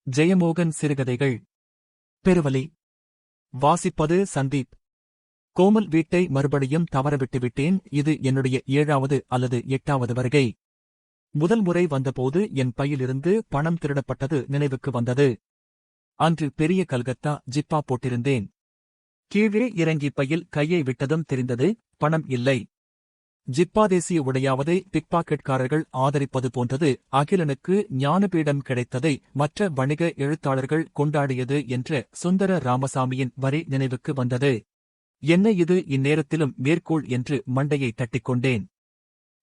ஜெயமோகன் சிறுகதைகள். பெருவலி. வாசிப்பது சந்தீப். கோமல் வீட்டை மறுபடியும் தவறவிட்டுவிட்டேன். இது என்னுடைய 7வது அல்லது 8வது வருகை. முதல் முறை வந்தபோது என் பையிலிருந்து பணம் திருடப்பட்டது நினைவுக்கு வந்தது. அன்று பெரிய கல்கத்தா ஜிப்பா போட்டிருந்தேன். கீழே இறங்கி பையில் கையை விட்டதும் தெரிந்தது, பணம் இல்லை. ஜிப்பா தேசிய உடையாவதை பிக்பாக்கெட்காரர்கள் ஆதரிப்பது போன்றது. அகிலனுக்கு ஞானபீடம் கிடைத்ததை மற்ற வணிக எழுத்தாளர்கள் கொண்டாடியது என்ற சுந்தர ராமசாமியின் வரி நினைவுக்கு வந்தது. என்ன இது இந்நேரத்திலும் மேற்கோள் என்று மண்டையை தட்டிக்கொண்டேன்.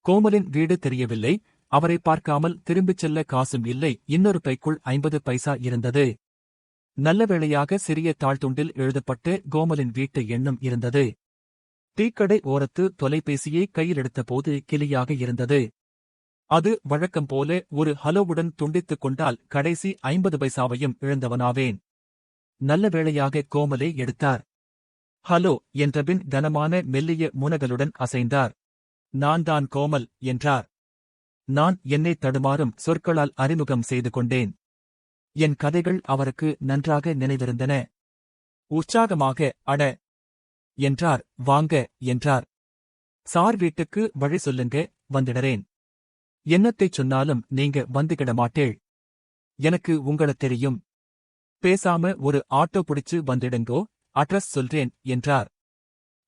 கோமலின் வீடு தெரியவில்லை. அவரை பார்க்காமல் திரும்பிச் செல்ல காசும் இல்லை. இன்னொரு பைக்குள் 50 பைசா இருந்தது. நல்ல வேளையாக சிறிய தாழ்துண்டில் எழுதப்பட்டு கோமலின் வீட்டு எண்ணம் இருந்தது. டீக்கடை ஓரத்து தொலைபேசியை கையில் எடுத்தபோது கிளியாக இருந்தது. அது வழக்கம் போல ஒரு ஹலோவுடன் துண்டித்துக் கொண்டால் கடைசி 50 பைசாவையும் இழந்தவனாவேன். நல்ல வேளையாக கோமலே எடுத்தார். ஹலோ என்றபின் கனமான மெல்லிய முனகலுடன் அசைந்தார். நான் தான் கோமல் என்றார். நான் என்னை தடுமாறும் சொற்களால் அறிமுகம் செய்து கொண்டேன். என் கதைகள் அவருக்கு நன்றாக நினைவிருந்தன. உற்சாகமாக அட என்றார். வாங்க என்றார். சார் வீட்டுக்கு வழி சொல்லுங்க, வந்துடறேன். என்னத்தைச் சொன்னாலும் நீங்க வந்துகிட மாட்டேள். எனக்கு உங்கள தெரியும். பேசாம ஒரு ஆட்டோ பிடிச்சு வந்துடுங்கோ, அட்ரஸ் சொல்றேன் என்றார்.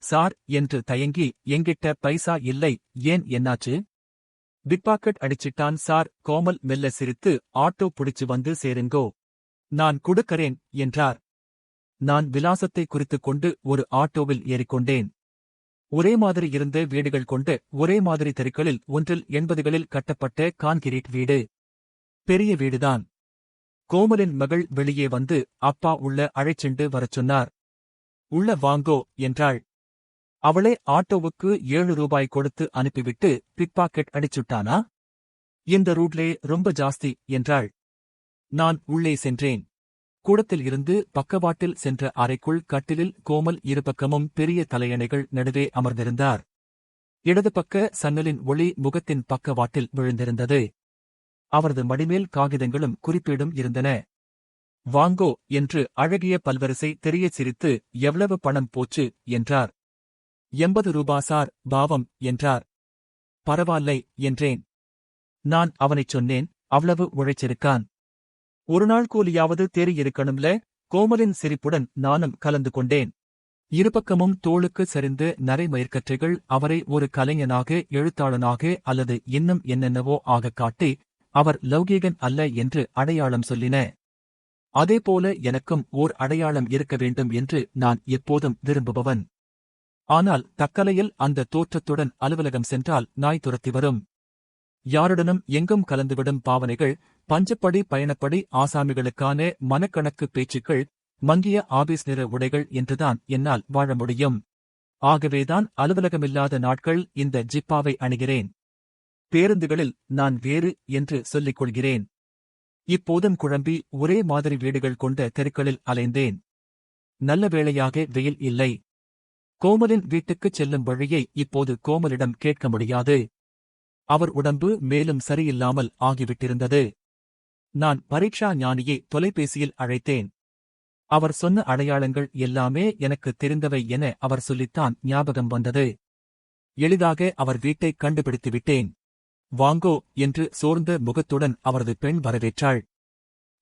சார் என்று தயங்கி, எங்கிட்ட பைசா இல்லை. ஏன், என்னாச்சு? பிக்பாக்கெட் அடிச்சிட்டான் சார். கோமல் மெல்ல சிரித்து, ஆட்டோ பிடிச்சு வந்து சேருங்கோ, நான் கொடுக்கறேன் என்றார். நான் விலாசத்தை குறித்துக் கொண்டு ஒரு ஆட்டோவில் ஏறிக்கொண்டேன். ஒரே மாதிரி இருந்த வீடுகள் கொண்ட ஒரே மாதிரி தெருக்களில் ஒன்றில் 80களில் கட்டப்பட்ட கான்கிரீட் வீடு. பெரிய வீடுதான். கோமலின் மகள் வெளியே வந்து அப்பா உள்ள அழைச்சிண்டு வரச் சொன்னார். உள்ள வாங்கோ என்றாள். அவளே ஆட்டோவுக்கு 7 ரூபாய் கொடுத்து அனுப்பிவிட்டு பிக்பாக்கெட் அடிச்சுட்டானா? இந்த ரூட்லே ரொம்ப ஜாஸ்தி என்றாள். நான் உள்ளே சென்றேன். கூடத்தில் இருந்து பக்கவாட்டில் சென்ற அறைக்குள் கட்டிலில் கோமல் இருபக்கமும் பெரிய தலையணைகள் நடுவே அமர்ந்திருந்தார். இடது பக்க சன்னலின் ஒளி முகத்தின் பக்கவாட்டில் விழுந்திருந்தது. அவரது மடிமேல் காகிதங்களும் குறிப்பீடும் இருந்தன. வாங்கோ என்று அழகிய பல்வரிசை தெரியச் சிரித்து, எவ்வளவு பணம் போச்சு என்றார். 80 ரூபா சார், பாவம் என்றார். பரவாயில்லை என்றேன். நான் அவனைச் சொன்னேன், அவ்வளவு உழைச்சிருக்கான். ஒரு நாள் கூலியாவது தேறியிருக்கணும்ல. கோமலின் சிரிப்புடன் நானும் கலந்து கொண்டேன். இருபக்கமும் தோளுக்கு சரிந்து நரைமயிர்க்கற்றைகள் அவரை ஒரு கலைஞனாக, எழுத்தாளனாக அல்லது இன்னும் என்னென்னவோ ஆகக் காட்டி, அவர் லௌகீகன் அல்ல என்று அடையாளம் சொல்லின. அதேபோல எனக்கும் ஓர் அடையாளம் இருக்க வேண்டும் என்று நான் எப்போதும் விரும்புபவன். ஆனால் தக்கலையில் அந்த தோற்றத்துடன் அலுவலகம் சென்றால் நாய் துரத்தி வரும். யாருடனும் எங்கும் கலந்துவிடும் பாவனைகள், பஞ்சப்படி பயணப்படி ஆசாமிகளுக்கான மனக்கணக்கு பேச்சுக்கள், மங்கிய ஆபீஸ் நிற உடைகள் என்றுதான் என்னால் வாழ முடியும். ஆகவேதான் அலுவலகமில்லாத நாட்கள் இந்த ஜிப்பாவை அணிகிறேன். பேருந்துகளில் நான் வேறு என்று சொல்லிக் கொள்கிறேன். இப்போதும் குழம்பி ஒரே மாதிரி வீடுகள் கொண்ட தெருக்களில் அலைந்தேன். நல்ல வேளையாக வெயில் இல்லை. கோமலின் வீட்டுக்குச் செல்லும் வழியை இப்போது கோமலிடம் கேட்க முடியாது. அவர் உடம்பு மேலும் சரியில்லாமல் ஆகிவிட்டிருந்தது. நான் பரீட்சா ஞானியை தொலைபேசியில் அழைத்தேன். அவர் சொன்ன அடையாளங்கள் எல்லாமே எனக்கு தெரிந்தவை என அவர் சொல்லித்தான் ஞாபகம் வந்தது. எளிதாக அவர் வீட்டை கண்டுபிடித்துவிட்டேன். வாங்கோ என்று சோர்ந்த முகத்துடன் அவரது பெண் வரவேற்றாள்.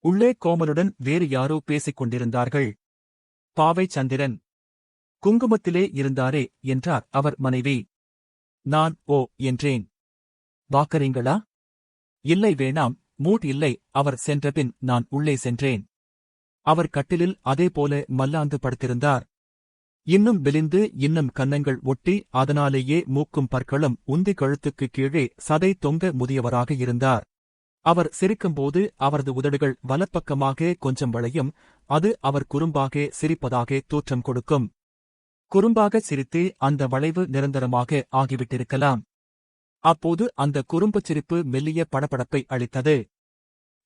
உள்ளே கோமலுடன் வேறு யாரோ பேசிக் கொண்டிருந்தார்கள். பாவை சந்திரன் குங்குமத்திலே இருந்தாரே என்றார் அவர் மனைவி. நான் ஓ என்றேன். வாக்கறீங்களா? இல்லை வேணாம், மூட் இல்லை. அவர் சென்றபின் நான் உள்ளே சென்றேன். அவர் கட்டிலில் அதேபோல மல்லாந்து படுத்திருந்தார். இன்னும் மெலிந்து, இன்னும் கன்னங்கள் ஒட்டி, அதனாலேயே மூக்கும் பற்களும் உந்தி கழுத்துக்கு கீழே சதை தொங்க முதியவராக இருந்தார். அவர் சிரிக்கும்போது அவரது உதடுகள் வலப்பக்கமாக கொஞ்சம் வளையும். அது அவர் குறும்பாக சிரிப்பதாக தோற்றம் கொடுக்கும். குறும்பாக சிரித்தே அந்த வளைவு நிரந்தரமாக ஆகிவிட்டிருக்கலாம். அப்போது அந்த குறும்புச் சிரிப்பு மெல்லிய படபடப்பை அளித்தது.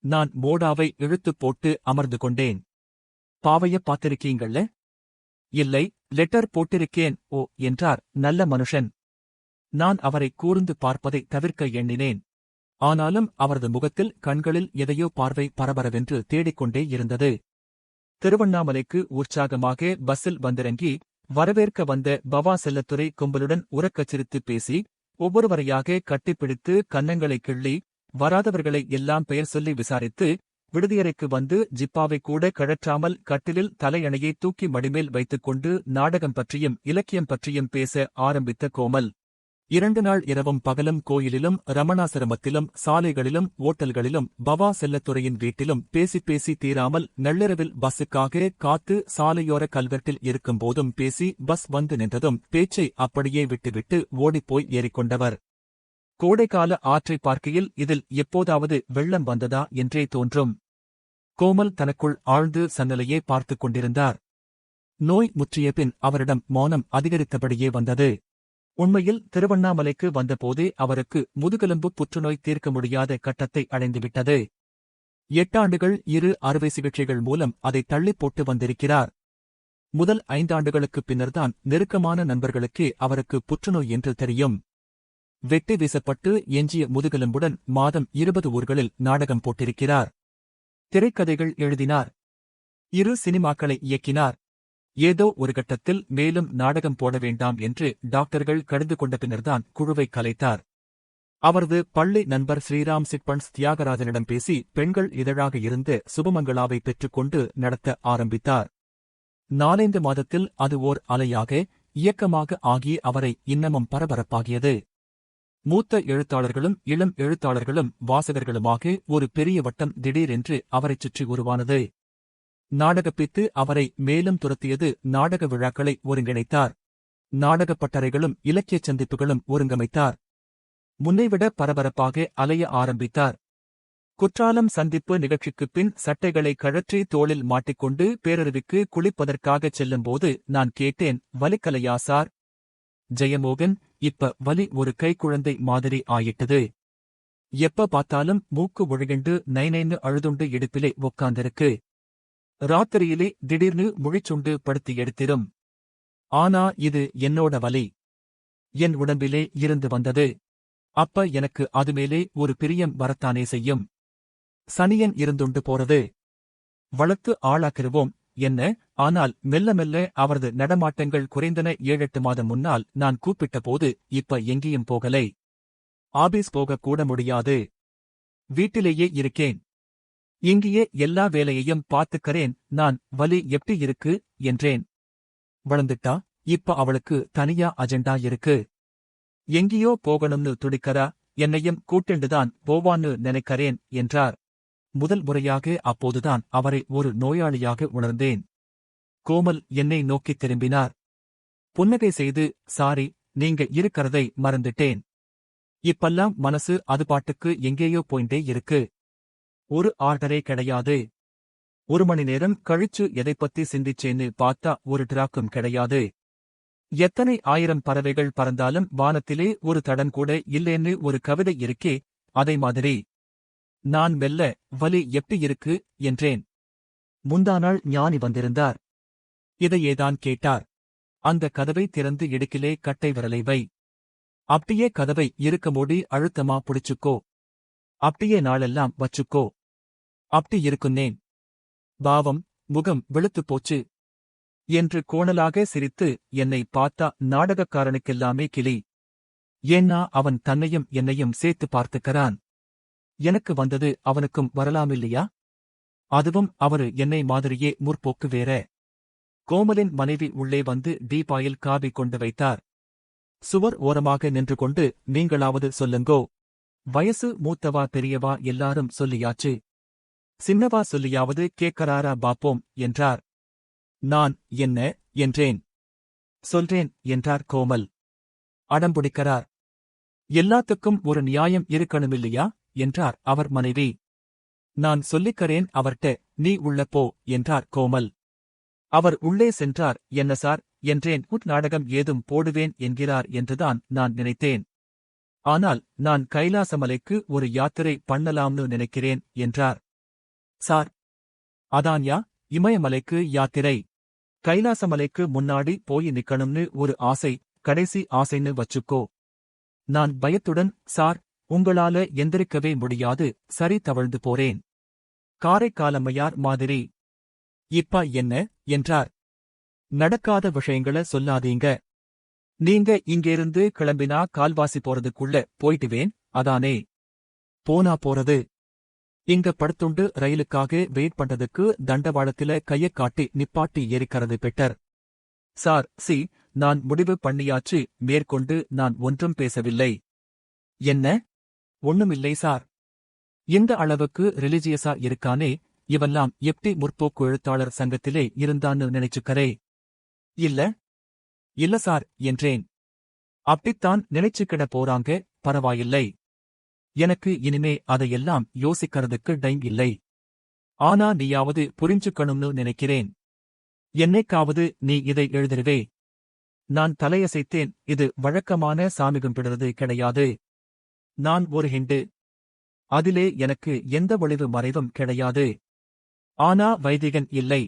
நான் மோடாவை இழுத்துப் போட்டு அமர்ந்து கொண்டேன். பாவைய பார்த்திருக்கீங்கள்ல? இல்லை, லெட்டர் போட்டிருக்கேன். ஓ என்றார். நல்ல மனுஷன். நான் அவரை கூர்ந்து பார்ப்பதை தவிர்க்க எண்ணினேன். ஆனாலும் அவரது முகத்தில் கண்களில் எதையோ பார்வை பரபரவென்று தேடிக்கொண்டே இருந்தது. திருவண்ணாமலைக்கு உற்சாகமாக பஸ்ஸில் வந்திறங்கி வரவேற்க வந்த பவா செல்லத்துரை கும்பலுடன் உரக்கச் சிரித்துப் பேசி ஒவ்வொருவரையாக கட்டிப்பிடித்து கன்னங்களை கிள்ளி வராதவர்களை எல்லாம் பெயர் சொல்லி விசாரித்து விடுதியறைக்கு வந்து ஜிப்பாவை கூட கழற்றாமல் கட்டிலில் தலையணையை தூக்கி மடிமேல் வைத்துக்கொண்டு நாடகம் பற்றியும் இலக்கியம் பற்றியும் பேச ஆரம்பித்த கோமல் 2 நாள் இரவும் பகலும் கோயிலிலும் ரமணாசிரமத்திலும் சாலைகளிலும் ஓட்டல்களிலும் பவா செல்லத்துறையின் வீட்டிலும் பேசி தீராமல் நள்ளிரவில் பஸ்ஸுக்காக காத்து சாலையோர கல்வெட்டில் இருக்கும்போதும் பேசி பஸ் வந்து நின்றதும் பேச்சை அப்படியே விட்டுவிட்டு ஓடிப்போய் ஏறிக்கொண்டவர். கோடைக்கால ஆற்றை பார்க்கையில் இதில் எப்போதாவது வெள்ளம் வந்ததா என்றே தோன்றும். கோமல் தனக்குள் ஆழ்ந்து சன்னலையே பார்த்துக் கொண்டிருந்தார். நோய் முற்றிய பின் அவரிடம் மௌனம் அதிகரித்தபடியே வந்தது. உண்மையில் திருவண்ணாமலைக்கு வந்தபோதே அவருக்கு முதுகெலும்பு புற்றுநோய் தீர்க்க முடியாத கட்டத்தை அடைந்துவிட்டது. 8 ஆண்டுகள் 2 அறுவை சிகிச்சைகள் மூலம் அதை தள்ளிப் போட்டு வந்திருக்கிறார். முதல் 5 ஆண்டுகளுக்குப் பின்னர்தான் நெருக்கமான நண்பர்களுக்கே அவருக்கு புற்றுநோய் என்று தெரியும். வெட்டி வீசப்பட்டு எஞ்சிய முதுகெலும்புடன் மாதம் 20 ஊர்களில் நாடகம் போட்டிருக்கிறார். திரைக்கதைகள் எழுதினார். 2 சினிமாக்களை இயக்கினார். ஏதோ ஒரு கட்டத்தில் மேலும் நாடகம் போட வேண்டாம் என்று டாக்டர்கள் கடிந்து கொண்ட பின்னர்தான் குழுவை கலைத்தார். அவரது பள்ளி நண்பர் ஸ்ரீராம் சிட்பண்ட்ஸ் தியாகராஜனிடம் பேசி பெண்கள் இதழாக இருந்த சுபமங்களாவை பெற்றுக்கொண்டு நடத்த ஆரம்பித்தார். 4 மாதத்தில் அது ஓர் அலையாக இயக்கமாக ஆகி அவரை இன்னமும் பரபரப்பாகியது. மூத்த எழுத்தாளர்களும் இளம் எழுத்தாளர்களும் வாசகர்களுமாக ஒரு பெரிய வட்டம் திடீரென்று அவரைச் சுற்றி உருவானது. நாடகப்பித்து அவரை மேலும் துரத்தியது. நாடக விழாக்களை ஒருங்கிணைத்தார். நாடகப் பட்டறைகளும் இலக்கியச் சந்திப்புகளும் ஒருங்கமைத்தார். முன்னைவிட பரபரப்பாக அலைய ஆரம்பித்தார். குற்றாலம் சந்திப்பு நிகழ்ச்சிக்குப் பின் சட்டைகளை கழற்றி தோளில் மாட்டிக்கொண்டு பேரருவிக்கு குளிப்பதற்காகச் செல்லும்போது நான் கேட்டேன், வலிக்கலையா சார்? ஜெயமோகன், இப்ப வலி ஒரு கைக்குழந்தை மாதிரி ஆயிட்டது. எப்ப பார்த்தாலும் மூக்கு ஒழுகிண்டு நைனு அழுதுண்டு இடுப்பிலே உக்காந்திருக்கு. ராத்திரியிலே திடீர்னு முழிச்சுண்டு படுத்து எடுத்திரும். ஆனா இது என்னோட வலி. என் உடம்பிலே இருந்து வந்தது. அப்ப எனக்கு அதுமேலே ஒரு பிரியம் வரத்தானே செய்யும். சனியன் இருந்துண்டு போறது. வளர்த்து ஆளாக்கிருவோம் என்ன. ஆனால் மெல்ல மெல்ல அவரது நடமாட்டங்கள் குறைந்தன. 7-8 மாதம் முன்னால் நான் கூப்பிட்ட போது இப்ப எங்கேயும் போகலை. ஆபீஸ் போக கூட முடியாது. வீட்டிலேயே இருக்கேன். இங்கேயே எல்லா வேலையையும் பார்த்துக்கறேன். நான் வலி எப்படி இருக்கு என்றேன். வளர்ந்துட்டா. இப்ப அவளுக்கு தனியா அஜெண்டா இருக்கு. எங்கேயோ போகணும்னு துடிக்கறா. என்னையும் கூட்டிண்டுதான் போவான்னு நினைக்கறேன் என்றார். முதல் முறையாக அப்போதுதான் அவரை ஒரு நோயாளியாக உணர்ந்தேன். கோமல் என்னை நோக்கித் திரும்பினார். புன்னகை செய்து, சாரி, நீங்க இருக்கறதை மறந்துட்டேன். இப்பல்லாம் மனசு அது பாட்டுக்கு எங்கேயோ போயிண்டே இருக்கு. ஒரு ஆர்டரே கிடையாது. 1 மணி நேரம் கழிச்சு எதைப்பத்தி சிந்திச்சேன்னு பார்த்தா ஒரு டிராக்கும் கிடையாது. எத்தனை 1000 பறவைகள் பறந்தாலும் வானத்திலே ஒரு தடம் கூட இல்லேன்னு ஒரு கவிதை இருக்கே, அதை மாதிரி. நான் மெல்ல, வலி எப்படி இருக்கு என்றேன். முந்தாநாள் ஞானி வந்திருந்தார். இதையேதான் கேட்டார். அந்த கதவை திறந்து இடுக்கிலே கட்டை விரலை வை. அப்படியே கதவை இருக்க மூடி அழுத்தமா புடிச்சுக்கோ. அப்படியே நாளெல்லாம் வச்சுக்கோ. அப்படி இருக்குன்னேன். பாவம், முகம் வெளுத்துப் போச்சு என்று கோணலாக சிரித்து என்னை பார்த்தா. நாடகக்காரனுக்கெல்லாமே கிளி. ஏன்னா அவன் தன்னையும் என்னையும் சேர்த்து பார்த்துக்கறான். எனக்கு வந்தது அவனுக்கும் வரலாமில்லையா? அதுவும் அவரு என்னை மாதிரியே முற்போக்கு வேற. கோமலின் மனைவி உள்ளே வந்து டீபாயில் காபி கொண்டு வைத்தார். சுவர் ஓரமாக நின்று கொண்டு, நீங்களாவது சொல்லுங்கோ. வயசு மூத்தவா பெரியவா எல்லாரும் சொல்லியாச்சு. சின்னவா சொல்லியாவது கேட்கறாரா பாப்போம் என்றார். நான் என்ன என்றேன். சொல்றேன் என்றார் கோமல். அடம்பிடிக்கிறார். எல்லாத்துக்கும் ஒரு நியாயம் இருக்கணுமில்லையா என்றார் அவர் மனைவி. நான் சொல்லிக்கறேன் அவர்ட்ட, நீ உள்ள போ என்றார் கோமல். அவர் உள்ளே சென்றார். என்ன சார் என்றேன். நாடகம் ஏதும் போடுவேன் என்கிறார் என்றுதான் நான் நினைத்தேன். ஆனால் நான் கைலாசமலைக்கு ஒரு யாத்திரை பண்ணலாம்னு நினைக்கிறேன் என்றார். சார், அதான்யா, இமயமலைக்கு யாத்திரை. கைலாசமலைக்கு முன்னாடி போய் நிக்கணும்னு ஒரு ஆசை, கடைசி ஆசைன்னு வச்சுக்கோ. நான் பயத்துடன், சார், உங்களால எந்திரிக்கவே முடியாது. சரி, தவழ்ந்து போறேன். காரைக்காலம்மையார் மாதிரி. இப்ப என்ன என்றார். நடக்காத விஷயங்கள சொல்லாதீங்க. நீங்க இங்கேருந்து கிளம்பினா கால்வாசி போறதுக்குள்ள போயிட்டுவேன், அதானே? போனா போறது. இங்க படுத்துண்டு ரயிலுக்காக வெயிட் பண்றதுக்கு தண்டவாளத்தில கையக் காட்டி நிப்பாட்டி ஏறிக்கறது பெட்டர். சார், நான் முடிவு பண்ணியாச்சு. மேற்கொண்டு நான் ஒன்றும் பேசவில்லை. என்ன? ஒண்ணுமில்லை சார். இந்த அளவுக்கு ரிலிஜியஸா இருக்கானே, இவெல்லாம் எப்டி முற்போக்கு எழுத்தாளர் சங்கத்திலே இருந்தான்னு நினைச்சுக்கரே? இல்ல இல்ல சார் என்றேன். அப்படித்தான் நினைச்சுக்கிட போறாங்க. பரவாயில்லை. எனக்கு இனிமே அதையெல்லாம் யோசிக்கிறதுக்கு டைம் இல்லை. ஆனா நீயாவது புரிஞ்சுக்கணும்னு நினைக்கிறேன். என்னைக்காவது நீ இதை எழுதிருவே? நான் தலையசைத்தேன். இது வழக்கமான சாமி கும்பிடுறது கிடையாது. நான் ஒரு ஹிண்டு. அதிலே எனக்கு எந்த ஒளிவு மறைவும் கிடையாது. ஆனா வைதிகன் இல்லை.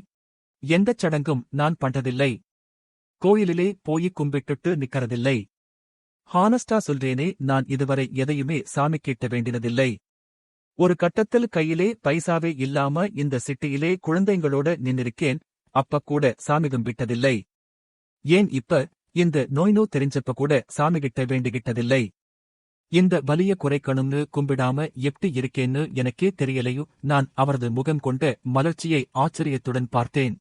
எந்தச் சடங்கும் நான் பண்றதில்லை. கோயிலிலே போய் கும்பிட்டுட்டு நிக்கறதில்லை. ஹானஸ்டா சொல்றேனே, நான் இதுவரை எதையுமே சாமிக்கிட்ட வேண்டினதில்லை. ஒரு கட்டத்தில் கையிலே பைசாவே இல்லாம இந்த சிட்டியிலே குழந்தைங்களோட நின்னிருக்கேன். அப்ப கூட சாமி கும்பிட்டதில்லை. ஏன் இப்ப இந்த நோய்னு தெரிஞ்சப்ப கூட சாமிகிட்ட வேண்டிக்கிட்டதில்லை. இந்த வலிய குறைக்கணும்னு கும்பிடாம எப்படி இருக்கேன்னு எனக்கே தெரியலையு. நான் அவரது முகம் கொண்ட மலர்ச்சியை ஆச்சரியத்துடன் பார்த்தேன்.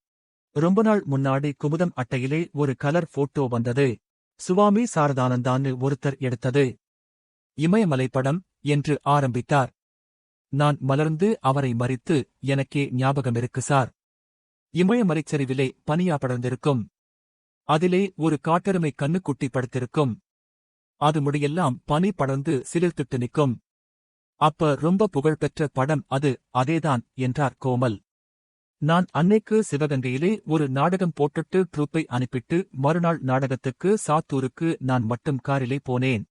ரொம்ப நாள் முன்னாடி குமுதம் அட்டையிலே ஒரு கலர் போட்டோ வந்தது. சுவாமி சாரதானந்தான்னு ஒருத்தர் எடுத்தது. இமயமலை படம் என்று ஆரம்பித்தார். நான் மலர்ந்து அவரை மறித்து, எனக்கே ஞாபகமிருக்கு சார். இமயமலைச்சரிவிலே பனியா படர்ந்திருக்கும். அதிலே ஒரு காட்டெருமை கண்ணுக்குட்டி படுத்திருக்கும். அது முடியெல்லாம் பனி படர்ந்து சிலிர்த்துட்டு நிக்கும். அப்ப ரொம்ப புகழ்பெற்ற படம் அது. அதேதான் என்றார் கோமல். நான் அன்னைக்கு சிவகங்கையிலே ஒரு நாடகம் போட்டுட்டு ட்ரூப்பை அனுப்பிட்டு மறுநாள் நாடகத்துக்கு சாத்தூருக்கு நான் மட்டும் காரிலே போனேன்.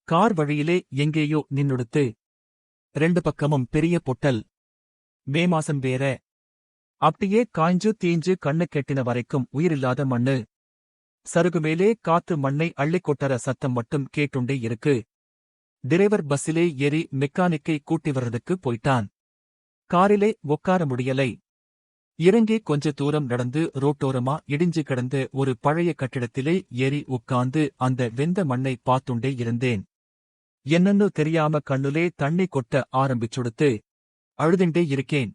கார் வழியிலே எங்கேயோ நின்னுடுத்து. 2 பக்கமும் பெரிய பொட்டல். மே மாசம் வேற. அப்படியே காய்ஞ்சு தீஞ்சு கண்ணு கெட்டின வரைக்கும் உயிரில்லாத மண்ணு. சருகுமேலே காத்து மண்ணை அள்ளிக் கொட்டற சத்தம் மட்டும் கேட்டுண்டே இருக்கு. டிரைவர் பஸ்ஸிலே ஏறி மெக்கானிக்கை கூட்டி வர்றதுக்கு போயிட்டான். காரிலே உட்கார முடியலை. இறங்கி கொஞ்ச தூரம் நடந்து ரோட்டோரமா இடிஞ்சு கிடந்த ஒரு பழைய கட்டிடத்திலே ஏறி உட்கார்ந்து அந்த வெந்த மண்ணை பார்த்துண்டே இருந்தேன். என்னன்னு தெரியாம கண்ணுலே தண்ணி கொட்ட ஆரம்பிச்சுடுத்து. அழுதுண்டே இருக்கேன்.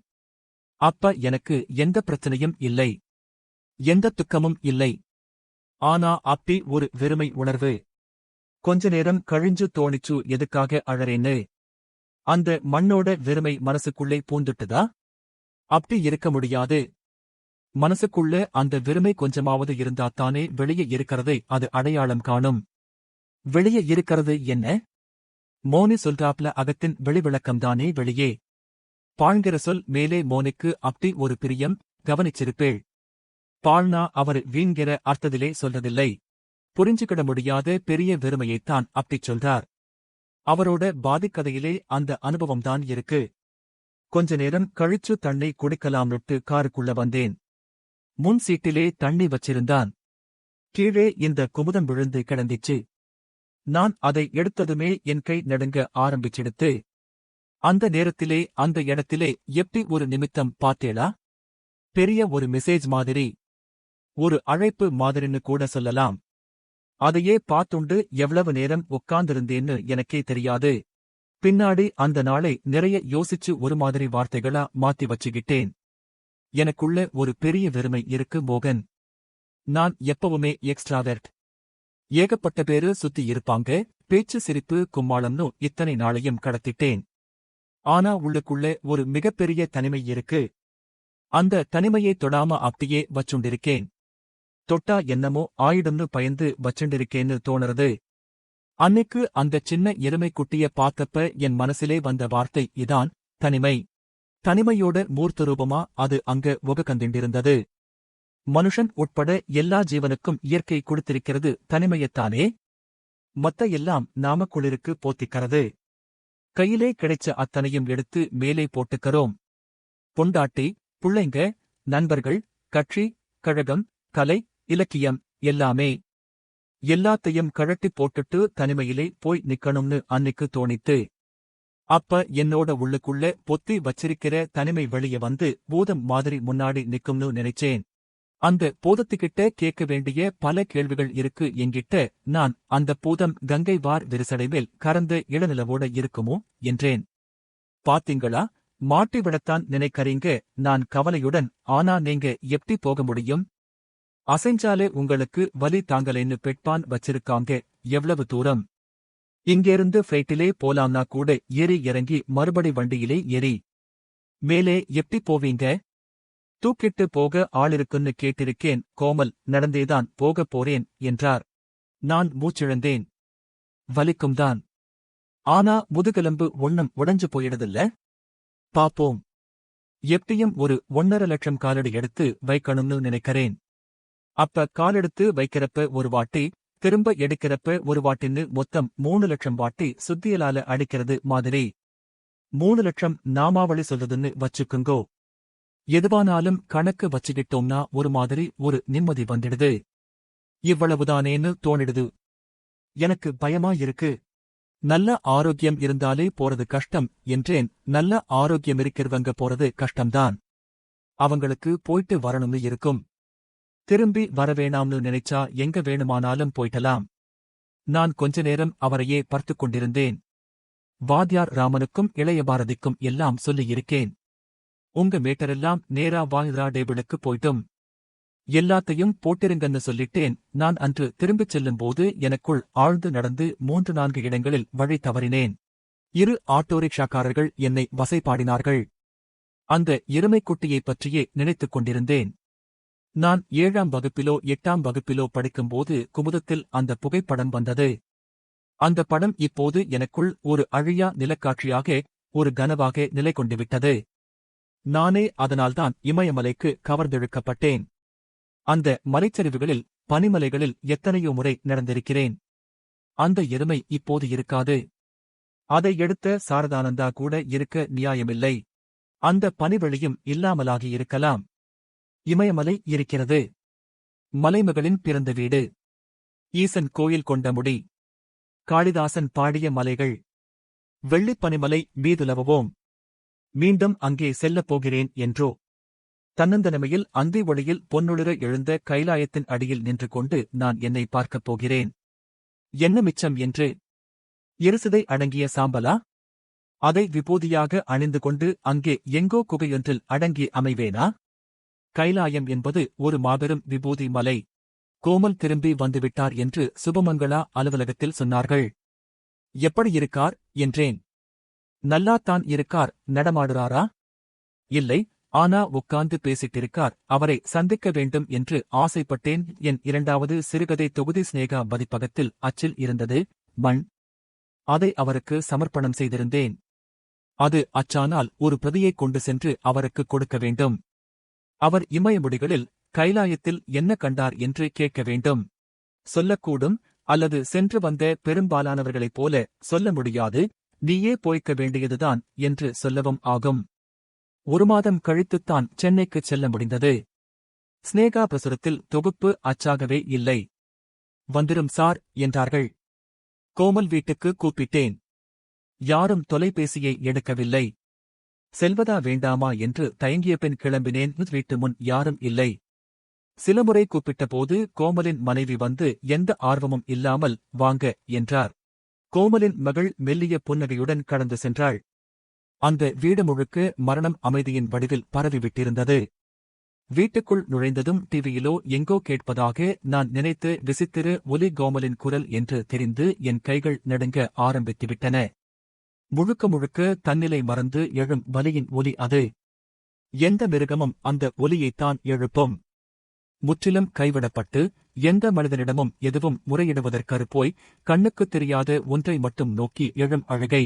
அப்ப எனக்கு எந்த பிரச்சனையும் இல்லை. எந்த துக்கமும் இல்லை. ஆனா அப்படி ஒரு வெறுமை உணர்வு. கொஞ்ச நேரம் கழிஞ்சு தோணிச்சு, எதுக்காக அழறேன்னு. அந்த மண்ணோட வெறுமை மனசுக்குள்ளே பூந்துட்டுதா? அப்படி இருக்க முடியாது. மனசுக்குள்ள அந்த வெறுமை கொஞ்சமாவது இருந்தாத்தானே வெளியே இருக்கிறதை அது அடையாளம் காணும். வெளியே இருக்கிறது என்ன? மோனி சொல்றாப்ல அகத்தின் வெளிவிளக்கம்தானே வெளியே. பாழ்கிற சொல் மேலே. மோனிக்கு அப்படி ஒரு பிரியம், கவனிச்சிருப்பேள். பாழ்னா அவர் வீண்கிற அர்த்தத்திலே சொல்றதில்லை. புரிஞ்சுக்கிட முடியாத பெரிய வெறுமையைத்தான் அப்படிச் சொல்றார். அவரோட பாதிக்கதையிலே அந்த அனுபவம்தான் இருக்கு. கொஞ்ச நேரம் கழிச்சு தண்ணி குடிக்கலாம்னுட்டு காருக்குள்ள வந்தேன். முன் சீட்டிலே தண்ணி வச்சிருந்தான். கீழே இந்த குமுதம் விழுந்து கிடந்திச்சு. நான் அதை எடுத்ததுமே என் கை நடுங்க ஆரம்பிச்சிடுத்து. அந்த நேரத்திலே அந்த இடத்திலே எப்படி ஒரு நிமித்தம் பார்த்தேளா? பெரிய ஒரு மெசேஜ் மாதிரி. ஒரு அழைப்பு மாதிரின்னு கூட சொல்லலாம். அதையே பார்த்துண்டு எவ்வளவு நேரம் உட்கார்ந்திருந்தேன்னு எனக்கே தெரியாது. பின்னாடி அந்த நாளை நிறைய யோசிச்சு ஒரு மாதிரி வார்த்தைகளா மாத்தி வச்சுக்கிட்டேன். எனக்குள்ள ஒரு பெரிய வெறுமை இருக்கு மோகன். நான் எப்பவுமே எக்ஸ்ட்ராவெர்ட். ஏகப்பட்ட பேரு சுத்தி இருப்பாங்க, பேச்சு சிரிப்பு கும்மாளம்னு இத்தனை நாளையும் கடத்திட்டேன். ஆனா உள்ளுக்குள்ள ஒரு மிகப்பெரிய தனிமை இருக்கு. அந்த தனிமையை தொடாம அப்படியே வச்சுண்டிருக்கேன். தொட்டா என்னமோ ஆயிடும்னு பயந்து வச்சுண்டிருக்கேன்னு தோணுறது. அன்னைக்கு அந்த சின்ன எருமை குட்டிய பார்த்தப்ப என் மனசிலே வந்த வார்த்தை இதான், தனிமை. தனிமையோட மூர்த்தரூபமா அது அங்க உகக்கந்திண்டிருந்தது. மனுஷன் உட்பட எல்லா ஜீவனுக்கும் இயற்கை கொடுத்திருக்கிறது தனிமையத்தானே. மத்த எல்லாம் நாம குளிருக்கு போத்திக்கிறது. கையிலே கிடைச்ச அத்தனையும் எடுத்து மேலே போட்டுக்கறோம். பொண்டாட்டி, புள்ளைங்க, நண்பர்கள், கட்சி, கழகம், கலை, இலக்கியம் எல்லாமே. எல்லாத்தையும் கழட்டி போட்டுட்டு தனிமையிலே போய் நிக்கணும்னு அன்னைக்கு தோணித்து. அப்ப என்னோட உள்ளுக்குள்ள பொத்தி வச்சிருக்கிற தனிமை வெளிய வந்து பூதம் மாதிரி முன்னாடி நிக்கும்னு நினைச்சேன். அந்த பூதத்துக்கிட்ட கேட்க வேண்டிய பல கேள்விகள் இருக்கு என்கிட்ட. நான் அந்த பூதம் கங்கை வார் விரிசடை மேல் கறந்த இளநிலவோட இருக்குமோ என்றேன். பாத்தீங்களா, மாட்டி விடத்தான் நினைக்கறீங்க. நான் கவலையுடன், ஆனா நீங்க எப்படி போக முடியும்? அசைஞ்சாலே உங்களுக்கு வலி தாங்கலைன்னு பெட்பான் வச்சிருக்காங்க. எவ்வளவு தூரம்? இங்கேருந்து ஃபிளைட்டிலே போலாம்னா கூட ஏறி இறங்கி மறுபடி வண்டியிலே ஏறி மேலே எப்படி போவீங்க? தூக்கிட்டு போக ஆளிருக்குன்னு கேட்டிருக்கேன் கோமல். நடந்தேதான் போகப் போறேன் என்றார். நான் மூச்சிழந்தேன். வலிக்கும்தான். ஆனா முதுகெலும்பு ஒண்ணும் உடைஞ்சு போயிடுதில்ல? பாப்போம். எப்படியும் ஒரு 1.5 லட்சம் காலடி எடுத்து வைக்கணும்னு நினைக்கிறேன். அப்ப காலெடுத்து வைக்கிறப்ப ஒரு வாட்டி, திரும்ப எடுக்கிறப்ப ஒரு வாட்டின்னு மொத்தம் 3 லட்சம் வாட்டி சுத்தியலால அடிக்கிறது மாதிரி. 3 லட்சம் நாமாவளி சொல்லுதுன்னு வச்சுக்குங்கோ. எதுவானாலும் கணக்கு வச்சுக்கிட்டோம்னா ஒரு மாதிரி ஒரு நிம்மதி வந்துடுது. இவ்வளவுதானேன்னு தோணிடுது. எனக்கு பயமா இருக்கு. நல்ல ஆரோக்கியம் இருந்தாலே போறது கஷ்டம் என்றேன். நல்ல ஆரோக்கியம் இருக்கிறவங்க போறது கஷ்டம்தான். அவங்களுக்கு போயிட்டு வரணும்னு இருக்கும். திரும்பி வரவேணாம்னு நினைச்சா எங்க வேணுமானாலும் போயிட்டலாம். நான் கொஞ்ச நேரம் அவரையே பார்த்துக் கொண்டிருந்தேன். வாத்தியார் ராமனுக்கும் இளைய பாரதிக்கும் எல்லாம் சொல்லியிருக்கேன். உங்க மீட்டரெல்லாம் நேரா வாயிரா டேபிளுக்கு போய்ட்டும் எல்லாத்தையும் போட்டிருங்கன்னு சொல்லிட்டேன். நான் அன்று திரும்பிச் செல்லும்போது எனக்குள் ஆழ்ந்து நடந்து 3-4 இடங்களில் வழி தவறினேன். 2 ஆட்டோ ரிக்ஷாக்காரர்கள் என்னை வசைபாடினார்கள். அந்த எருமைக்குட்டியைப் பற்றியே நினைத்துக் கொண்டிருந்தேன். நான் 7ஆம் வகுப்பிலோ 8ஆம் வகுப்பிலோ படிக்கும்போது குமுதத்தில் அந்த புகைப்படம் வந்தது. அந்த படம் இப்போது எனக்குள் ஒரு அழியா நிலக்காட்சியாக, ஒரு கனவாக நிலை கொண்டுவிட்டது. நானே அதனால்தான் இமயமலைக்கு கவர்ந்திழுக்கப்பட்டேன். அந்த மலைச்சரிவுகளில், பனிமலைகளில் எத்தனையோ முறை நடந்திருக்கிறேன். அந்த எருமை இப்போது இருக்காது. அதை எடுத்த சாரதானந்தா கூட இருக்க நியாயமில்லை. அந்த பனிவெளியும் இல்லாமலாகி இருக்கலாம். இமயமலை இருக்கிறது. மலைமகளின் பிறந்த வீடு. ஈசன் கோயில் கொண்ட முடி. காளிதாசன் பாடிய மலைகள். வெள்ளிப்பனிமலை மீதுலவுவோம். மீண்டும் அங்கே செல்லப் போகிறேன் என்றோ. தன்னந்தனிமையில் அந்தி ஒளியில் பொன்னொளிர எழுந்த கைலாயத்தின் அடியில் நின்று கொண்டு நான் என்னை பார்க்கப் போகிறேன். என்ன மிச்சம் என்று. இருசிதை அடங்கிய சாம்பலா? அதை விபூதியாக அணிந்து கொண்டு அங்கே எங்கோ குகையொன்றில் அடங்கி அமைவேனா? கைலாயம் என்பது ஒரு மாபெரும் விபூதி மலை. கோமல் திரும்பி வந்துவிட்டார் என்று சுபமங்களா அலுவலகத்தில் சொன்னார்கள். எப்படி இருக்கார் என்றேன். நல்லாத்தான் இருக்கார். நடமாடுறாரா? இல்லை, ஆனா உட்கார்ந்து பேசிட்டிருக்கார். அவரை சந்திக்க வேண்டும் என்று ஆசைப்பட்டேன். என் 2வது சிறுகதை தொகுதி ஸ்நேகா பதிப்பகத்தில் அச்சில் இருந்தது. மண். அதை அவருக்கு சமர்ப்பணம் செய்திருந்தேன். அது அச்சானால் ஒரு பிரதியைக் கொண்டு சென்று அவருக்கு கொடுக்க வேண்டும். அவர் இமயமுடிகளில், கைலாயத்தில் என்ன கண்டார் என்று கேட்க வேண்டும். சொல்லக்கூடும், அல்லது சென்று வந்த பெரும்பாலானவர்களைப் போல சொல்ல முடியாது, நீயே போய்க்க வேண்டியதுதான் என்று சொல்லவும் ஆகும். 1 மாதம் கழித்துத்தான் சென்னைக்குச் செல்ல முடிந்தது. ஸ்நேகா பிரசுரத்தில் தொகுப்பு அச்சாகவே இல்லை. வந்துரும் சார் என்றார்கள். கோமல் வீட்டுக்கு கூப்பிட்டேன். யாரும் தொலைபேசியை எடுக்கவில்லை. செல்வதா வேண்டாமா என்று தயங்கிய பின் கிளம்பினேன். வீட்டு முன் யாரும் இல்லை. சில முறை கூப்பிட்டபோது கோமலின் மனைவி வந்து எந்த ஆர்வமும் இல்லாமல் வாங்க என்றார். கோமலின் மகள் மெல்லிய புன்னகையுடன் கடந்து சென்றாள். அந்த வீடு முழுக்க மரணம் அமைதியின் வடிவில் பரவிவிட்டிருந்தது. வீட்டுக்குள் நுழைந்ததும் டிவியிலோ எங்கோ கேட்பதாக நான் நினைத்து விசித்திர ஒலி கோமலின் குரல் என்று தெரிந்து என் கைகள் நடுங்க ஆரம்பித்துவிட்டன. முழுக்க முழுக்க தன்னிலை மறந்து எழும் வலியின் ஒலி அது. எந்த மிருகமும் அந்த ஒலியைத்தான் எழுப்பும். முற்றிலும் கைவிடப்பட்டு, எந்த மனிதனிடமும் எதுவும் முறையிடுவதற்கறுப்போய், கண்ணுக்குத் தெரியாத ஒன்றை மட்டும் நோக்கி எழும் அழுகை.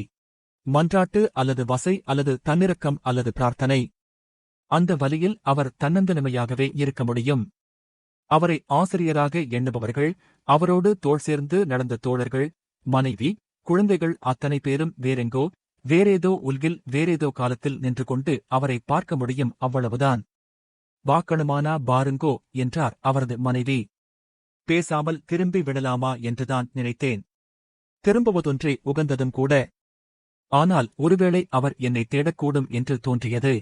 மன்றாட்டு அல்லது வசை அல்லது தன்னிறக்கம் அல்லது பிரார்த்தனை. அந்த வலியில் அவர் தன்னந்தனிமையாகவே இருக்க முடியும். அவரை ஆசிரியராக எண்ணுபவர்கள், அவரோடு தோள் சேர்ந்து நடந்த தோழர்கள், மனைவி, குழந்தைகள் அத்தனை பேரும் வேறெங்கோ, வேறேதோ உலகில் வேறேதோ காலத்தில் நின்று கொண்டு அவரை பார்க்க முடியும். அவ்வளவுதான். வாக்கணுமானா பாருங்கோ என்றார் அவரது மனைவி. பேசாமல் திரும்பி விடலாமா என்றுதான் நினைத்தேன். திரும்புவதொன்றே உகந்ததும் கூட. ஆனால் ஒருவேளை அவர் என்னை தேடக்கூடும் என்று தோன்றியது.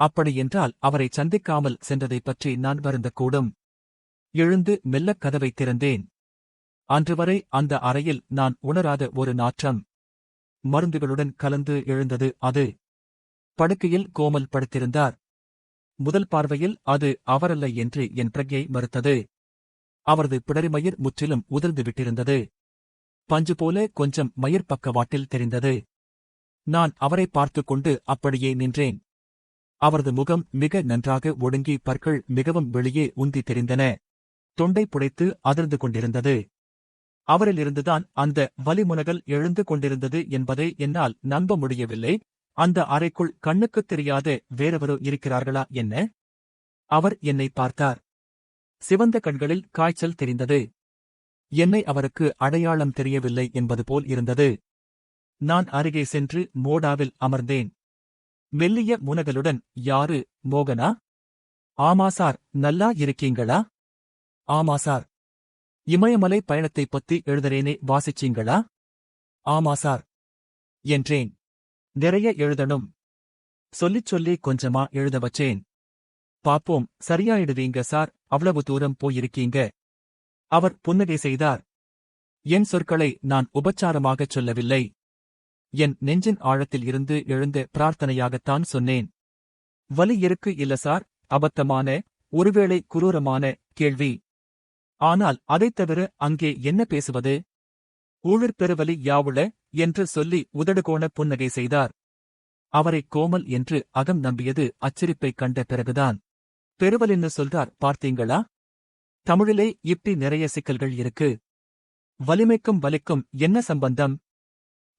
அப்படியென்றால் அவரை சந்திக்காமல் சென்றதைப் பற்றி நான் வருந்தக்கூடும். எழுந்து மெல்லக் கதவைத் திறந்தேன். அன்றுவரை அந்த அறையில் நான் உணராத ஒரு நாற்றம் மருந்துகளுடன் கலந்து எழுந்தது அது. படுக்கையில் கோமல் படுத்திருந்தார். முதல் பார்வையில் அது அவரல்ல என்று என் பிரக்ஞை மறுத்தது. அவரது பிடரிமயிர் முற்றிலும் உதிர்ந்து விட்டிருந்தது. பஞ்சு போல கொஞ்சம் மயிர் பக்கவாட்டில் தெரிந்தது. நான் அவரை பார்த்துக் கொண்டு அப்படியே நின்றேன். அவரது முகம் மிக நன்றாக ஒடுங்கி பற்கள் மிகவும் வெளியே உந்தி தெரிந்தன. தொண்டை புடைத்து அதிர்ந்து கொண்டிருந்தது. அவரிலிருந்துதான் அந்த வலிமுனகல் எழுந்து கொண்டிருந்தது என்பதை என்னால் நம்ப முடியவில்லை. அந்த அறைக்குள் கண்ணுக்குத் தெரியாத வேறெவரோ இருக்கிறார்களா என்ன? அவர் என்னை பார்த்தார். சிவந்த கண்களில் காய்ச்சல் தெரிந்தது. என்னை அவருக்கு அடையாளம் தெரியவில்லை என்பது போல் இருந்தது. நான் அருகே சென்று மோடாவில் அமர்ந்தேன். மெல்லிய முனகலுடன், யாரு, மோகனா? ஆமா சார், நல்லா இருக்கீங்களா? ஆமா சார். இமயமலை பயணத்தைப் பத்தி எழுதுறேனே, வாசிச்சீங்களா? ஆமா சார் என்றேன். நிறைய எழுதணும். சொல்லிச் சொல்லி கொஞ்சமா எழுத வச்சேன். பாப்போம், சரியாயிடுவீங்க சார், அவ்வளவு தூரம் போயிருக்கீங்க. அவர் புன்னகை செய்தார். என் சொற்களை நான் உபச்சாரமாகச் சொல்லவில்லை. என் நெஞ்சின் ஆழத்தில் இருந்து எழுந்த பிரார்த்தனையாகத்தான் சொன்னேன். வலி இருக்கு இல்ல சார்? அபத்தமான, ஒருவேளை குரூரமான கேள்வி. ஆனால் அதைத் தவிர அங்கே என்ன பேசுவது? ஊழிற்பெருவலி யாவுள என்று சொல்லி உதடுகோண புன்னகை செய்தார். அவரை கோமல் என்று அகம் நம்பியது அச்சிரிப்பைக் கண்ட பிறகுதான். பெருவலின்னு சொல்றார் பார்த்தீங்களா? தமிழிலே இப்படி நிறைய சிக்கல்கள் இருக்கு. வலிமைக்கும் வலிக்கும் என்ன சம்பந்தம்?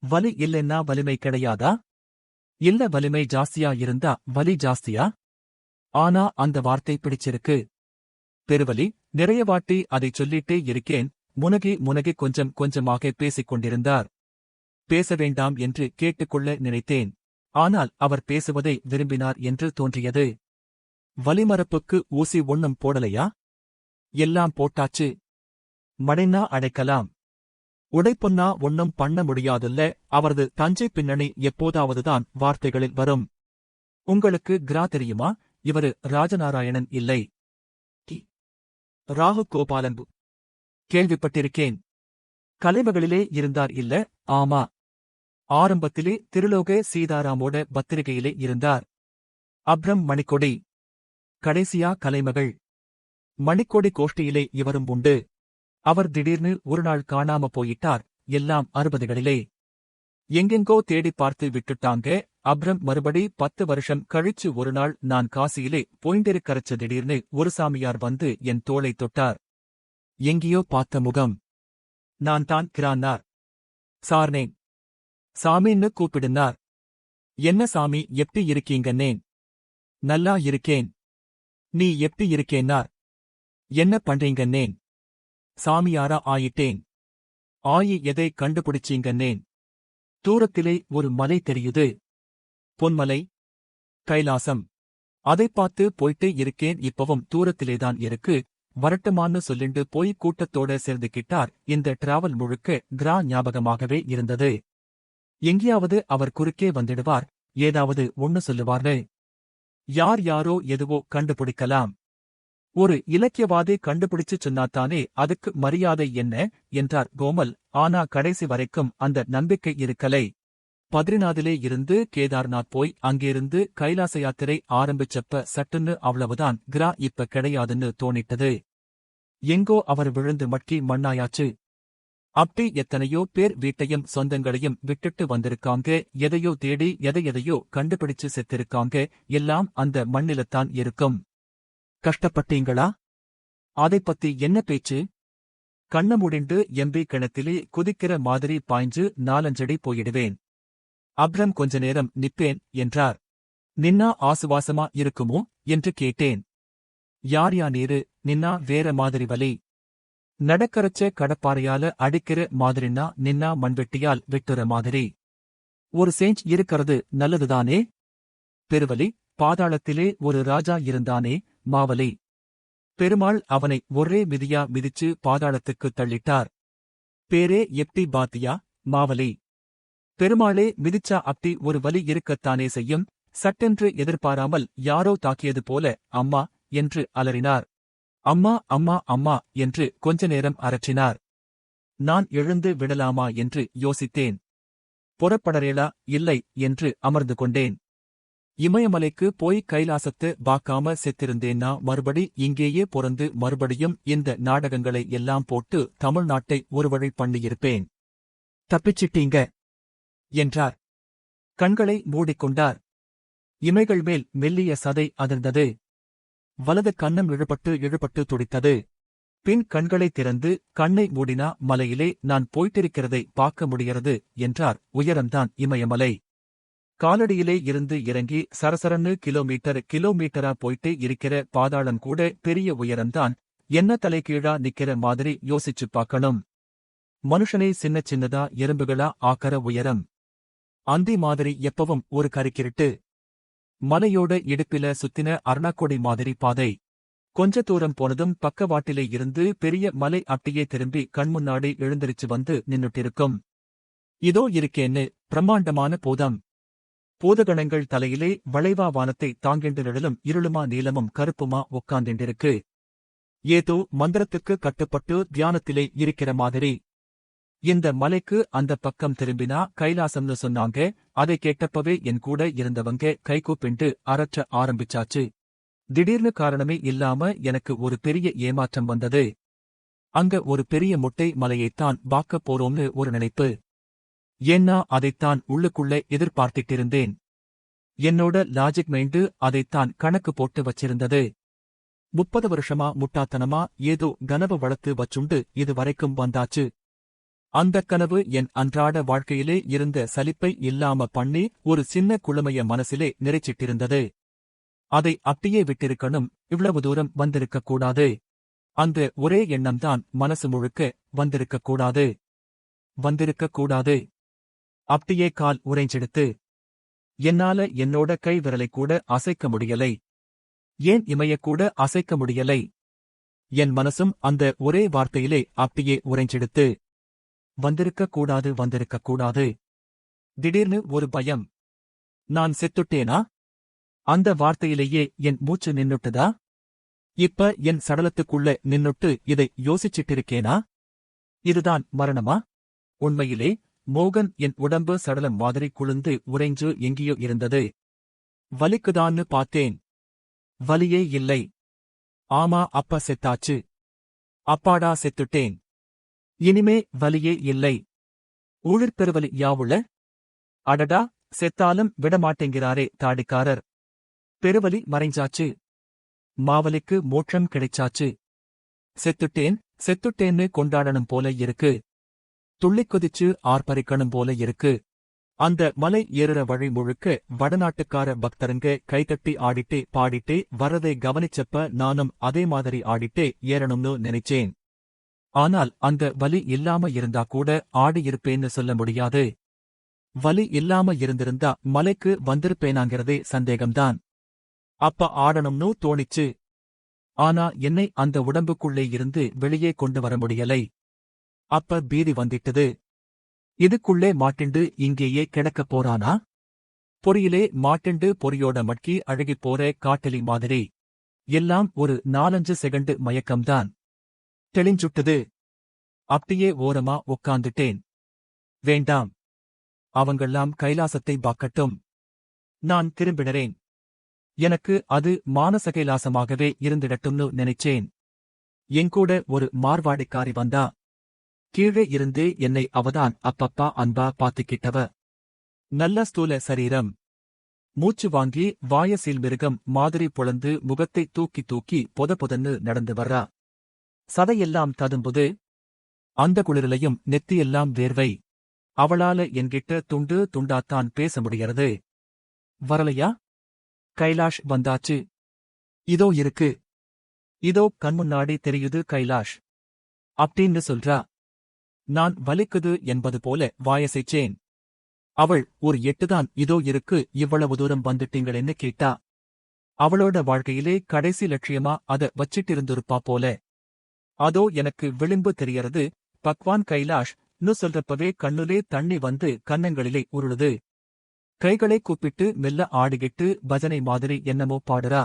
வலி இல்லைன்னா வலிமை கிடையாதா? இல்ல, வலிமை ஜாஸ்தியா இருந்தா வலி ஜாஸ்தியா? ஆனா அந்த வார்த்தை பிடிச்சிருக்கு. பெருவலி, நிறைய வாட்டி அதைச் சொல்லிட்டே இருக்கேன். முனகி கொஞ்சம் கொஞ்சமாக பேசிக் கொண்டிருந்தார். பேச வேண்டாம் என்று கேட்டுக்கொள்ள நினைத்தேன். ஆனால் அவர் பேசுவதை விரும்பினார் என்று தோன்றியது. வலிமரப்புக்கு ஊசி ஒண்ணும் போடலையா? எல்லாம் போட்டாச்சு. மடைனா அடைக்கலாம். உடைப்பொன்னா ஒண்ணும் பண்ண முடியாதுல்ல. அவரது தஞ்சை பின்னணி எப்போதாவதுதான் வார்த்தைகளில் வரும். உங்களுக்கு கிரா தெரியுமா? இவரு ராஜநாராயணன் இல்லை, ராகு கோபாலன்பு. கேள்விப்பட்டிருக்கேன். கலைமகளிலே இருந்தார் இல்ல? ஆமா. ஆரம்பத்திலே திருலோக சீதாராமோட பத்திரிகையிலே இருந்தார். அப்ரம் மணிக்கொடி. கடைசியா கலைமகள். மணிக்கொடி கோஷ்டியிலே இவரும் உண்டு. அவர் திடீர்னு ஒருநாள் காணாம போயிட்டார். எல்லாம் 60களிலே. எங்கெங்கோ தேடி பார்த்து விட்டுட்டாங்க. அப்ரம் மறுபடி 10 வருஷம் கழிச்சு ஒருநாள் நான் காசியிலே போயிண்டிருக்கறச்ச திடீர்னு ஒரு சாமியார் வந்து என் தோளை தொட்டார். எங்கேயோ பார்த்த முகம். நான் தான் கிரான்னார். சார்னேன். சாமின்னு கூப்பிடுனார். என்ன சாமி, எப்படி இருக்கீங்கன்னேன். நல்லா இருக்கேன். நீ எப்படி இருக்கேன்னார். என்ன பண்றீங்கன்னேன். சாமியாரா ஆயிட்டேன். ஆயி எதை கண்டுபிடிச்சீங்கன்னேன். தூரத்திலே ஒரு மலை தெரியுது. பொன்மலை, கைலாசம். அதைப் பார்த்து போயிட்டே இருக்கேன். இப்பவும் தூரத்திலேதான் இருக்கு. வரட்டுமான்னு சொல்லிண்டு போய் கூட்டத்தோட சேர்ந்துக்கிட்டார். இந்த டிராவல் முழுக்க கிரா ஞாபகமாகவே இருந்தது. எங்கேயாவது அவர் குறுக்கே வந்துடுவார். ஏதாவது ஒண்ணு சொல்லுவார்னு. யார் யாரோ எதுவோ கண்டுபிடிக்கலாம். ஒரு இலக்கியவாதி கண்டுபிடிச்சு சொன்னாத்தானே அதுக்கு மரியாதை என்ன என்றார் கோமல். ஆனா கடைசி வரைக்கும் அந்த நம்பிக்கை இருக்கலை. பத்ரிநாதிலே இருந்து கேதார்நாத் போய் அங்கிருந்து கைலாச யாத்திரை ஆரம்பிச்சப்ப சட்டுன்னு அவ்வளவுதான். கிரா இப்ப கிடையாதுன்னு தோணிட்டது. எங்கோ அவர் விழுந்து மட்கி மண்ணாயாச்சு. அப்படி எத்தனையோ பேர் வீட்டையும் சொந்தங்களையும் விட்டுட்டு வந்திருக்காங்க. எதையோ தேடி எதையோ கண்டுபிடிச்சு செத்திருக்காங்க. எல்லாம் அந்த மண்ணிலத்தான் இருக்கும். கஷ்டப்பட்டீங்களா? அதைப் பத்தி என்ன பேச்சு? கண்ண முடிண்டு எம்பி கிணத்திலே குதிக்கிற மாதிரி பாய்ஞ்சு 4-5 அடி போயிடுவேன். அப்ரம் கொஞ்ச நேரம் நிப்பேன் என்றார். நின்னா ஆசுவாசமா இருக்குமோ என்று கேட்டேன். யார் நீரு? நின்னா வேற மாதிரி வலி. நடக்கறச்ச கடப்பாறையால அடிக்கிற மாதிரின்னா, நின்னா மண்வெட்டியால் வெட்டுற மாதிரி. ஒரு சேஞ்ச் இருக்கிறது நல்லதுதானே? பெருவலி, பாதாளத்திலே ஒரு ராஜா இருந்தானே, மாவலி. பெருமாள் அவனை ஒரே மிதியா மிதிச்சு பாதாளத்துக்குத் தள்ளிட்டார். பேரே எப்டி பாத்தியா? மாவலி. பெருமாளே மிதிச்சா அப்படி ஒரு வலி இருக்கத்தானே செய்யும். சட்டென்று எதிர்பாராமல் யாரோ தாக்கியது போல அம்மா என்று அலறினார். அம்மா அம்மா அம்மா என்று கொஞ்ச நேரம் அரற்றினார். நான் எழுந்து விடலாமா என்று யோசித்தேன். புறப்படறேளா இல்லை என்று அமர்ந்து கொண்டேன். இமயமலைக்கு போய் கைலாசத்து பாக்காம செத்திருந்தேன்னா மறுபடி இங்கேயே பொறந்து மறுபடியும் இந்த நாடகங்களை எல்லாம் போட்டு தமிழ்நாட்டை ஒருவழி பண்ணியிருப்பேன். தப்பிச்சிட்டீங்க என்றார். கண்களை மூடிக்கொண்டார். இமைகள் மேல் மெல்லிய சதை அதிர்ந்தது. வலது கன்னம் இழுபட்டு துடித்தது. பின் கண்களை திறந்து கண்ணை மூடினா மலையிலே நான் போய்ட்டிருக்கிறதை பார்க்க முடிகிறது என்றார். உயரம்தான் இமயமலை. காலடியிலே இருந்து இறங்கி சரசரன்னு கிலோமீட்டரா போயிட்டே இருக்கிற பாதாளம் கூட பெரிய உயரம்தான். என்ன தலைகீழா நிக்கிற மாதிரி யோசிச்சு பார்க்கணும். மனுஷனை சின்னதா எறும்புகளா ஆக்கற உயரம். அந்தி மாதிரி எப்பவும் ஒரு கரிக்கிருட்டு. மலையோட இடுப்பில சுத்தின அருணாக்கொடி மாதிரி பாதை. கொஞ்ச தூரம் போனதும் பக்கவாட்டிலே இருந்து பெரிய மலை அப்படியே திரும்பி கண்முன்னாடி எழுந்திருச்சு வந்து நின்னுட்டிருக்கும். இதோ இருக்கேன்னு பிரம்மாண்டமான பூதம். பூதகணங்கள் தலையிலே வளைவா வானத்தை தாங்கிண்டு நிழலும் இருளுமா நீலமும் கருப்புமா உட்கார்ந்திருக்கு. ஏதோ மந்திரத்துக்கு கட்டுப்பட்டு தியானத்திலே இருக்கிற மாதிரி. இந்த மலைக்கு அந்த பக்கம் திரும்பினா கைலாசம்னு சொன்னாங்க. அதை கேட்டப்பவே என் கூட இருந்தவங்க கைகூப்பிண்டு அரற்ற ஆரம்பிச்சாச்சு. திடீர்னு காரணமே இல்லாம எனக்கு ஒரு பெரிய ஏமாற்றம் வந்தது. அங்க ஒரு பெரிய முட்டை மலையைத்தான் பார்க்கப் போறோம்னு ஒரு நினைப்பு. ஏன்னா அதைத்தான் உள்ளுக்குள்ளே எதிர்பார்த்திட்டிருந்தேன். என்னோட லாஜிக் மைண்டு அதைத்தான் கணக்கு போட்டு வச்சிருந்தது. 30 வருஷமா முட்டாத்தனமா ஏதோ கனவு வளர்த்து வச்சுண்டு இது வரைக்கும் வந்தாச்சு. அந்தக் கனவு என் அன்றாட வாழ்க்கையிலே இருந்த சலிப்பை இல்லாம பண்ணி ஒரு சின்ன குளுமைய மனசிலே நிறைச்சிட்டிருந்தது. அதை அப்படியே விட்டிருக்கணும். இவ்வளவு தூரம் வந்திருக்கக் கூடாது. அந்த ஒரே எண்ணம்தான் மனசு முழுக்க வந்திருக்கக் கூடாது. வந்திருக்கக் கூடாது. அப்படியே கால் உறைஞ்செடுத்து. என்னால என்னோட கை விரலை கூட அசைக்க முடியலை. ஏன் இமையக்கூட அசைக்க முடியலை. என் மனசும் அந்த ஒரே வார்த்தையிலே அப்படியே உறைஞ்செடுத்து. வந்திருக்கக் கூடாது வந்திருக்கக் கூடாது. திடீர்னு ஒரு பயம். நான் செத்துட்டேனா? அந்த வார்த்தையிலேயே என் மூச்சு நின்னுட்டுதா? இப்ப என் சடலத்துக்குள்ள நின்னுட்டு இதை யோசிச்சிட்டிருக்கேனா? இதுதான் மரணமா? உண்மையிலே மோகன் என் உடம்பு சடலம் மாதிரி குளிர்ந்து உறைஞ்சு எங்கேயோ இருந்தது. வலிக்குதான்னு பார்த்தேன். வலியே இல்லை. ஆமா அப்ப செத்தாச்சு. அப்பாடா செத்துட்டேன். இனிமே வலியே இல்லை. ஊழிற்பெருவலி யாவுள? அடடா செத்தாலும் விடமாட்டேங்கிறாரே தாடிக்காரர். பெருவலி மறைஞ்சாச்சு. மாவலிக்கு மோட்சம் கிடைச்சாச்சு. செத்துட்டேன்னு கொண்டாடணும் போல இருக்கு. துள்ளிக் கொதிச்சு ஆர்ப்பரிக்கணும் போல இருக்கு. அந்த மலை ஏறுற வழி முழுக்க வடநாட்டுக்கார பக்தருங்க கைதட்டி ஆடிட்டே பாடிட்டே வரதை கவனிச்சப்ப நானும் அதே மாதிரி ஆடிட்டே ஏறணும்னு நினைச்சேன். ஆனால் அந்த வலி இல்லாம இருந்தா கூட ஆடியிருப்பேன்னு சொல்ல முடியாது. வலி இல்லாம இருந்திருந்தா மலைக்கு வந்திருப்பேனாங்கிறதே சந்தேகம்தான். அப்ப ஆடணும்னு தோணிச்சு. ஆனா என்னை அந்த உடம்புக்குள்ளே இருந்து வெளியே கொண்டு வர முடியலை. அப்ப பீதி வந்திட்டது. இதுக்குள்ளே மாட்டிண்டு இங்கேயே கிடக்கப் போறானா? பொறியிலே மாட்டிண்டு பொறியோட மட்கி அழகிப் போற காட்டலி மாதிரி. எல்லாம் ஒரு 4-5 செகண்டு மயக்கம்தான். தெளிஞ்சுட்டது. அப்படியே ஓரமா உட்கார்ந்துட்டேன். வேண்டாம். அவங்கெல்லாம் கைலாசத்தை பாக்கட்டும். நான் திரும்பினரேன். எனக்கு அது மானச கைலாசமாகவே இருந்திடட்டும்னு நினைச்சேன். என்கூட ஒரு மார்வாடிக்காரி வந்தா. கீழே இருந்தே என்னை அவதான் அப்பப்பா அன்பா பாத்துக்கிட்டவ. நல்ல ஸ்தூல சரீரம். மூச்சு வாங்கி வாயசீல் மிருகம் மாதிரி பொளந்து முகத்தை தூக்கி தூக்கி பொதன்னு நடந்து வர்றா. சதையெல்லாம் ததும்புது. அந்த குளிரிலையும் நெத்தியெல்லாம் வேர்வை. அவளால என்கிட்ட துண்டு துண்டாத்தான் பேச முடிகிறது. வரலையா? கைலாஷ் வந்தாச்சு. இதோ இருக்கு. இதோ கண்முன்னாடி தெரியுது கைலாஷ். அப்படின்னு சொல்றா. நான் வலிக்குது என்பது போல வாயசைச்சேன். அவள் ஒரு 8 இதோ இருக்கு இவ்வளவு தூரம் வந்துட்டீங்களேன்னு கேட்டா. அவளோட வாழ்க்கையிலே கடைசி லட்சியமா அத வச்சிட்டிருந்திருப்பா போல. அதோ எனக்கு விளிம்பு தெரியறது. பக்வான் கைலாஷ் சொல்றப்பவே கண்ணுலே தண்ணி வந்து கன்னங்களிலே உருளுது. கைகளை கூப்பிட்டு மெல்ல ஆடிக்கிட்டு பஜனை மாதிரி என்னமோ பாடுறா.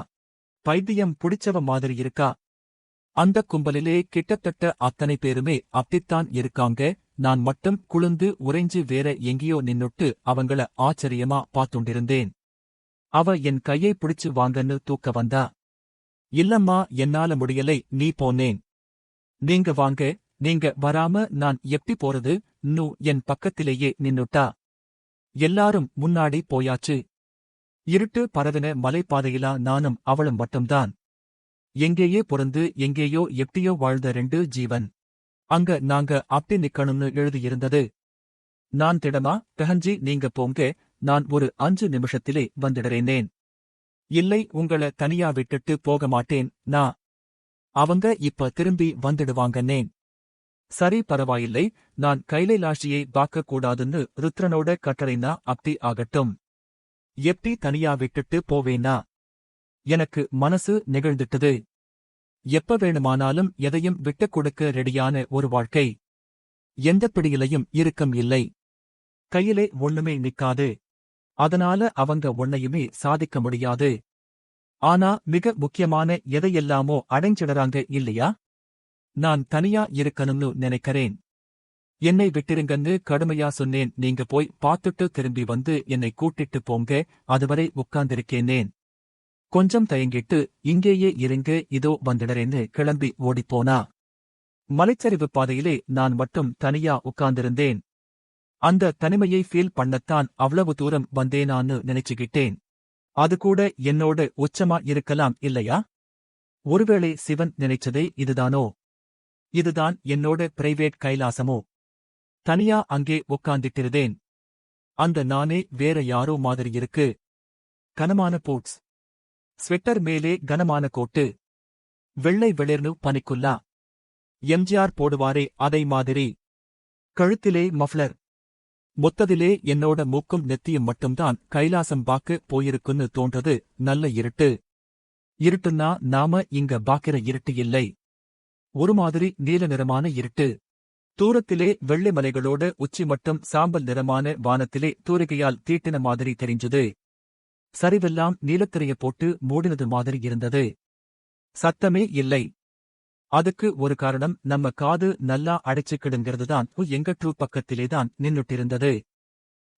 பைத்தியம் புடிச்சவ மாதிரி இருக்கா. அந்த கும்பலிலே கிட்டத்தட்ட அத்தனை பேருமே அப்படித்தான் இருக்காங்க. நான் மட்டும் குளுந்து உறைஞ்சு வேற எங்கேயோ நின்னுட்டு அவங்கள ஆச்சரியமா பாத்துண்டிருந்தேன். அவ என் கையை பிடிச்சு வாங்கன்னு தூக்க வந்தா. இல்லம்மா, என்னால முடியலை, நீ போனேன். நீங்க வாங்க, நீங்க வராம நான் எப்படி போறது? என் பக்கத்திலேயே நின்னுட்டா. எல்லாரும் முன்னாடி போயாச்சு. இருட்டு பரவின மலைப்பாதையிலா நானும் அவளும் மட்டும்தான். எங்கேயே பொறந்து எங்கேயோ எப்படியோ வாழ்ந்த 2 ஜீவன். அங்க நாங்க அப்படி நிக்கணும்னு எழுதியிருந்தது. நான் திடமா பெஹஞ்சி, நீங்க போங்க, நான் ஒரு 5 நிமிஷத்திலே வந்துடுறேனேன். இல்லை, உங்கள தனியா விட்டுட்டு போக மாட்டேன் நான். அவங்க இப்ப திரும்பி வந்துடுவாங்கன்னேன். சரி, பரவாயில்லை, நான் கைலைலாஷியை பார்க்க கூடாதுன்னு ருத்ரனோட கட்டளைனா அப்படி ஆகட்டும். எப்படி தனியா விட்டுட்டு போவேனா? எனக்கு மனசு நெகிழ்ந்துட்டது. எப்ப வேணுமானாலும் எதையும் விட்டுக் கொடுக்க ரெடியான ஒரு வாழ்க்கை. எந்த பிடியிலையும் இறுக்கம் இல்லை. கையிலே ஒண்ணுமே நிக்காது. அதனால அவங்க ஒன்னையுமே சாதிக்க முடியாது. ஆனா மிக முக்கியமான எதையெல்லாமோ அடைஞ்சிடறாங்க இல்லையா? நான் தனியா இருக்கணும்னு நினைக்கிறேன். என்னை விட்டிருங்கன்னு கடுமையா சொன்னேன். நீங்க போய் பார்த்துட்டு திரும்பி வந்து என்னை கூட்டிட்டு போங்க, அதுவரை உட்கார்ந்திருக்கேனேன். கொஞ்சம் தயங்கிட்டு, இங்கேயே இருங்க, இதோ வந்துடுறேன்னு கிளம்பி ஓடிப்போனா. மலைச்சரிவு பாதையிலே நான் மட்டும் தனியா உட்கார்ந்திருந்தேன். அந்த தனிமையை ஃபீல் பண்ணத்தான் அவ்வளவு தூரம் வந்தேனான்னு நினைச்சுக்கிட்டேன். அது கூட என்னோட உச்சமா இருக்கலாம் இல்லையா? ஒருவேளை சிவன் நினைச்சதே இதுதானோ? இதுதான் என்னோட பிரைவேட் கைலாசமோ? தனியா அங்கே உட்கார்ந்திட்டிருந்தேன். அந்த நானே வேற யாரோ மாதிரி இருக்கு. கனமான பூட்ஸ், ஸ்வெட்டர் மேலே கனமான கோட்டு, வெள்ளை வெளிர்னு பனிக்குல்லா. எம்ஜிஆர் போடுவாரே அதை மாதிரி. கழுத்திலே மஃப்ளர். மொத்தத்திலே என்னோட மூக்கும் நெத்தியும் மட்டும்தான் கைலாசம் பாக்க போயிருக்குன்னு தோன்றது. நல்ல இருட்டு. இருட்டுன்னா நாம இங்க பாக்கிற இருட்டு இல்லை. ஒரு மாதிரி நீல நிறமான இருட்டு. தூரத்திலே வெள்ளை மலைகளோட உச்சி மட்டும் சாம்பல் நிறமான வானத்திலே தூரிகையால் தீட்டின மாதிரி தெரிஞ்சது. சரிவெல்லாம் நீலத்திரைய போட்டு மூடினது மாதிரி இருந்தது. சத்தமே இல்லை. அதுக்கு ஒரு காரணம், நம்ம காது நல்லா அடைச்சுக்கிடுங்கிறதுதான். எங்க ட்ரூ பக்கத்திலேதான் நின்னுட்டிருந்தது.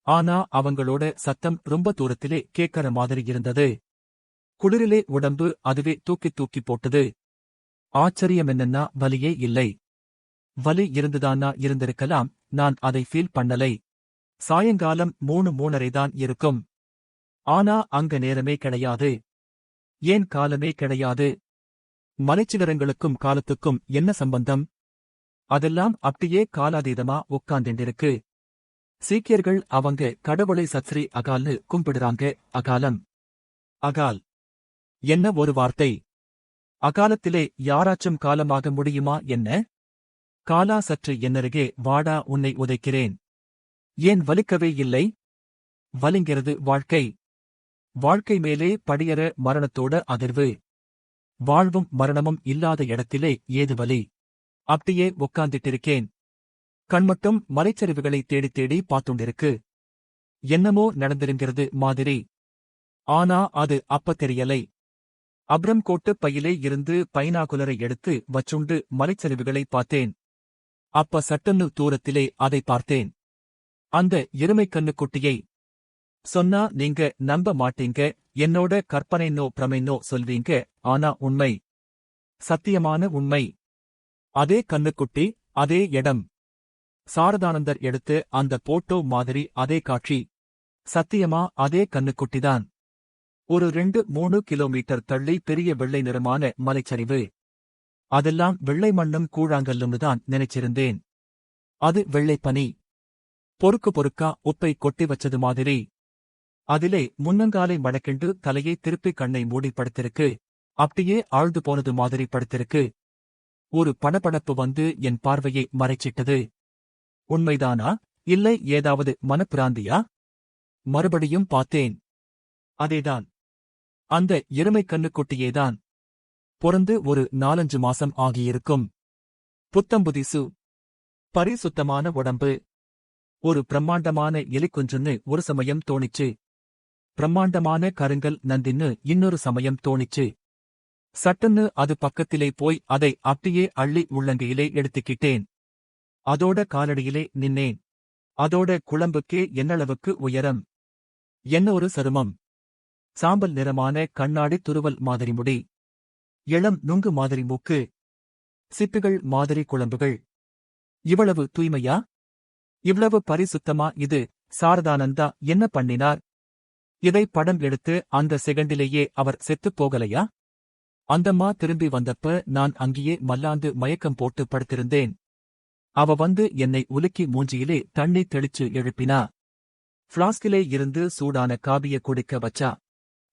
ஆனா அவங்களோட சத்தம் ரொம்ப தூரத்திலே கேட்கற மாதிரி இருந்தது. குளிரிலே உடம்பு அதுவே தூக்கி தூக்கி போட்டது. ஆச்சரியம் என்னன்னா வலியே இல்லை. வலி இருந்துதானா இருந்திருக்கலாம், நான் அதை ஃபீல் பண்ணலை. சாயங்காலம் 3:30 தான் இருக்கும். ஆனா அங்க நேரமே கிடையாது. ஏன் காலமே கிடையாது? மலைச்சிகரங்களுக்கும் காலத்துக்கும் என்ன சம்பந்தம்? அதெல்லாம் அப்படியே காலாதீதமா உட்கார்ந்திருக்கு. சீக்கியர்கள் அவங்க கடவுளை சத்ஸ்ரீ அகால்னு கும்பிடுறாங்க. அகாலம். அகால் என்ன ஒரு வார்த்தை? அகாலத்திலே யாராச்சும் காலமாக முடியுமா என்ன? காலா, சற்று என்னருகே வாடா, உன்னை உதைக்கிறேன். ஏன் வலிக்கவே இல்லை? வலிங்கிறது வாழ்க்கை. வாழ்க்கை மேலே படியற மரணத்தோட அதிர்வு. வாழ்வும் மரணமும் இல்லாத இடத்திலே ஏது வலி? அப்படியே உட்கார்ந்திட்டிருக்கேன். கண்மட்டும் மலைச்சரிவுகளை தேடி தேடி பார்த்துண்டிருக்கு. என்னமோ நடந்திருங்கிறது மாதிரி. ஆனா அது அப்ப தெரியலை. அப்ரம் கோட்டு பையிலே இருந்து பைனாகுலரை எடுத்து வச்சுண்டு மலைச்சரிவுகளை பார்த்தேன். அப்ப சட்டன்னு தூரத்திலே அதை பார்த்தேன். அந்த எருமைக்கண்ணுக்குட்டியை. சொன்னா நீங்க நம்ப மாட்டீங்க. என்னோட கற்பனைனோ பிரமைனோ சொல்வீங்க. ஆனா உண்மை. சத்தியமான உண்மை. அதே கண்ணுக்குட்டி, அதே இடம். சாரதானந்தர் எடுத்து அந்த போட்டோ மாதிரி அதே காட்சி. சத்தியமா அதே கண்ணுக்குட்டிதான். ஒரு 2-3 கிலோமீட்டர் தள்ளி பெரிய வெள்ளை நிறமான மலைச்சரிவு. அதெல்லாம் வெள்ளை மண்ணும் கூழாங்கல்லும்னுதான் நினைச்சிருந்தேன். அது வெள்ளைப்பனி. பொறுக்கு பொறுக்கா உப்பை கொட்டி வச்சது மாதிரி. அதிலே முன்னங்காலை மடக்கிண்டு தலையை திருப்பி கண்ணை மூடி படுத்திருக்கு. அப்படியே ஆழ்ந்து போனது மாதிரி படுத்திருக்கு. ஒரு படபடப்பு வந்து என் பார்வையை மறைச்சிட்டது. உண்மைதானா, இல்லை ஏதாவது மனப்பிராந்தியா? மறுபடியும் பார்த்தேன். அதேதான். அந்த எருமைக்கண்ணுக்குட்டியேதான். பொறந்து ஒரு 4-5 மாசம் ஆகியிருக்கும். புத்தம்புதிசு. பரிசுத்தமான உடம்பு. ஒரு பிரம்மாண்டமான எலிக்குஞ்சுன்னு ஒரு சமயம் தோணிச்சு. பிரம்மாண்டமான கருங்கல் நந்தின்னு இன்னொரு சமயம் தோணிச்சு. சட்டுன்னு அது பக்கத்திலே போய் அதை அப்படியே அள்ளி உள்ளங்கையிலே எடுத்துக்கிட்டேன். அதோட காலடியிலே நின்னேன். அதோட குளம்புக்கே என்னளவுக்கு உயரம். என்ன ஒரு சருமம். சாம்பல் நிறமான கண்ணாடி துருவல் மாதிரி முடி. இளம் நுங்கு மாதிரி மூக்கு. சிப்பிகள் மாதிரி குளம்புகள். இவ்வளவு தூய்மையா? இவ்வளவு பரிசுத்தமா? இது சாரதானந்தா என்ன பண்ணினார்? இதை படம் எடுத்து அந்த செகண்டிலேயே அவர் செத்துப் போகலையா? அந்தம்மா திரும்பி வந்தப்ப நான் அங்கேயே மல்லாந்து மயக்கம் போட்டு படுத்திருந்தேன். அவ வந்து என்னை உலுக்கி மூஞ்சியிலே தண்ணி தெளிச்சு எழுப்பினா. பிளாஸ்கிலே இருந்து சூடான காபிய குடிக்க வச்சா.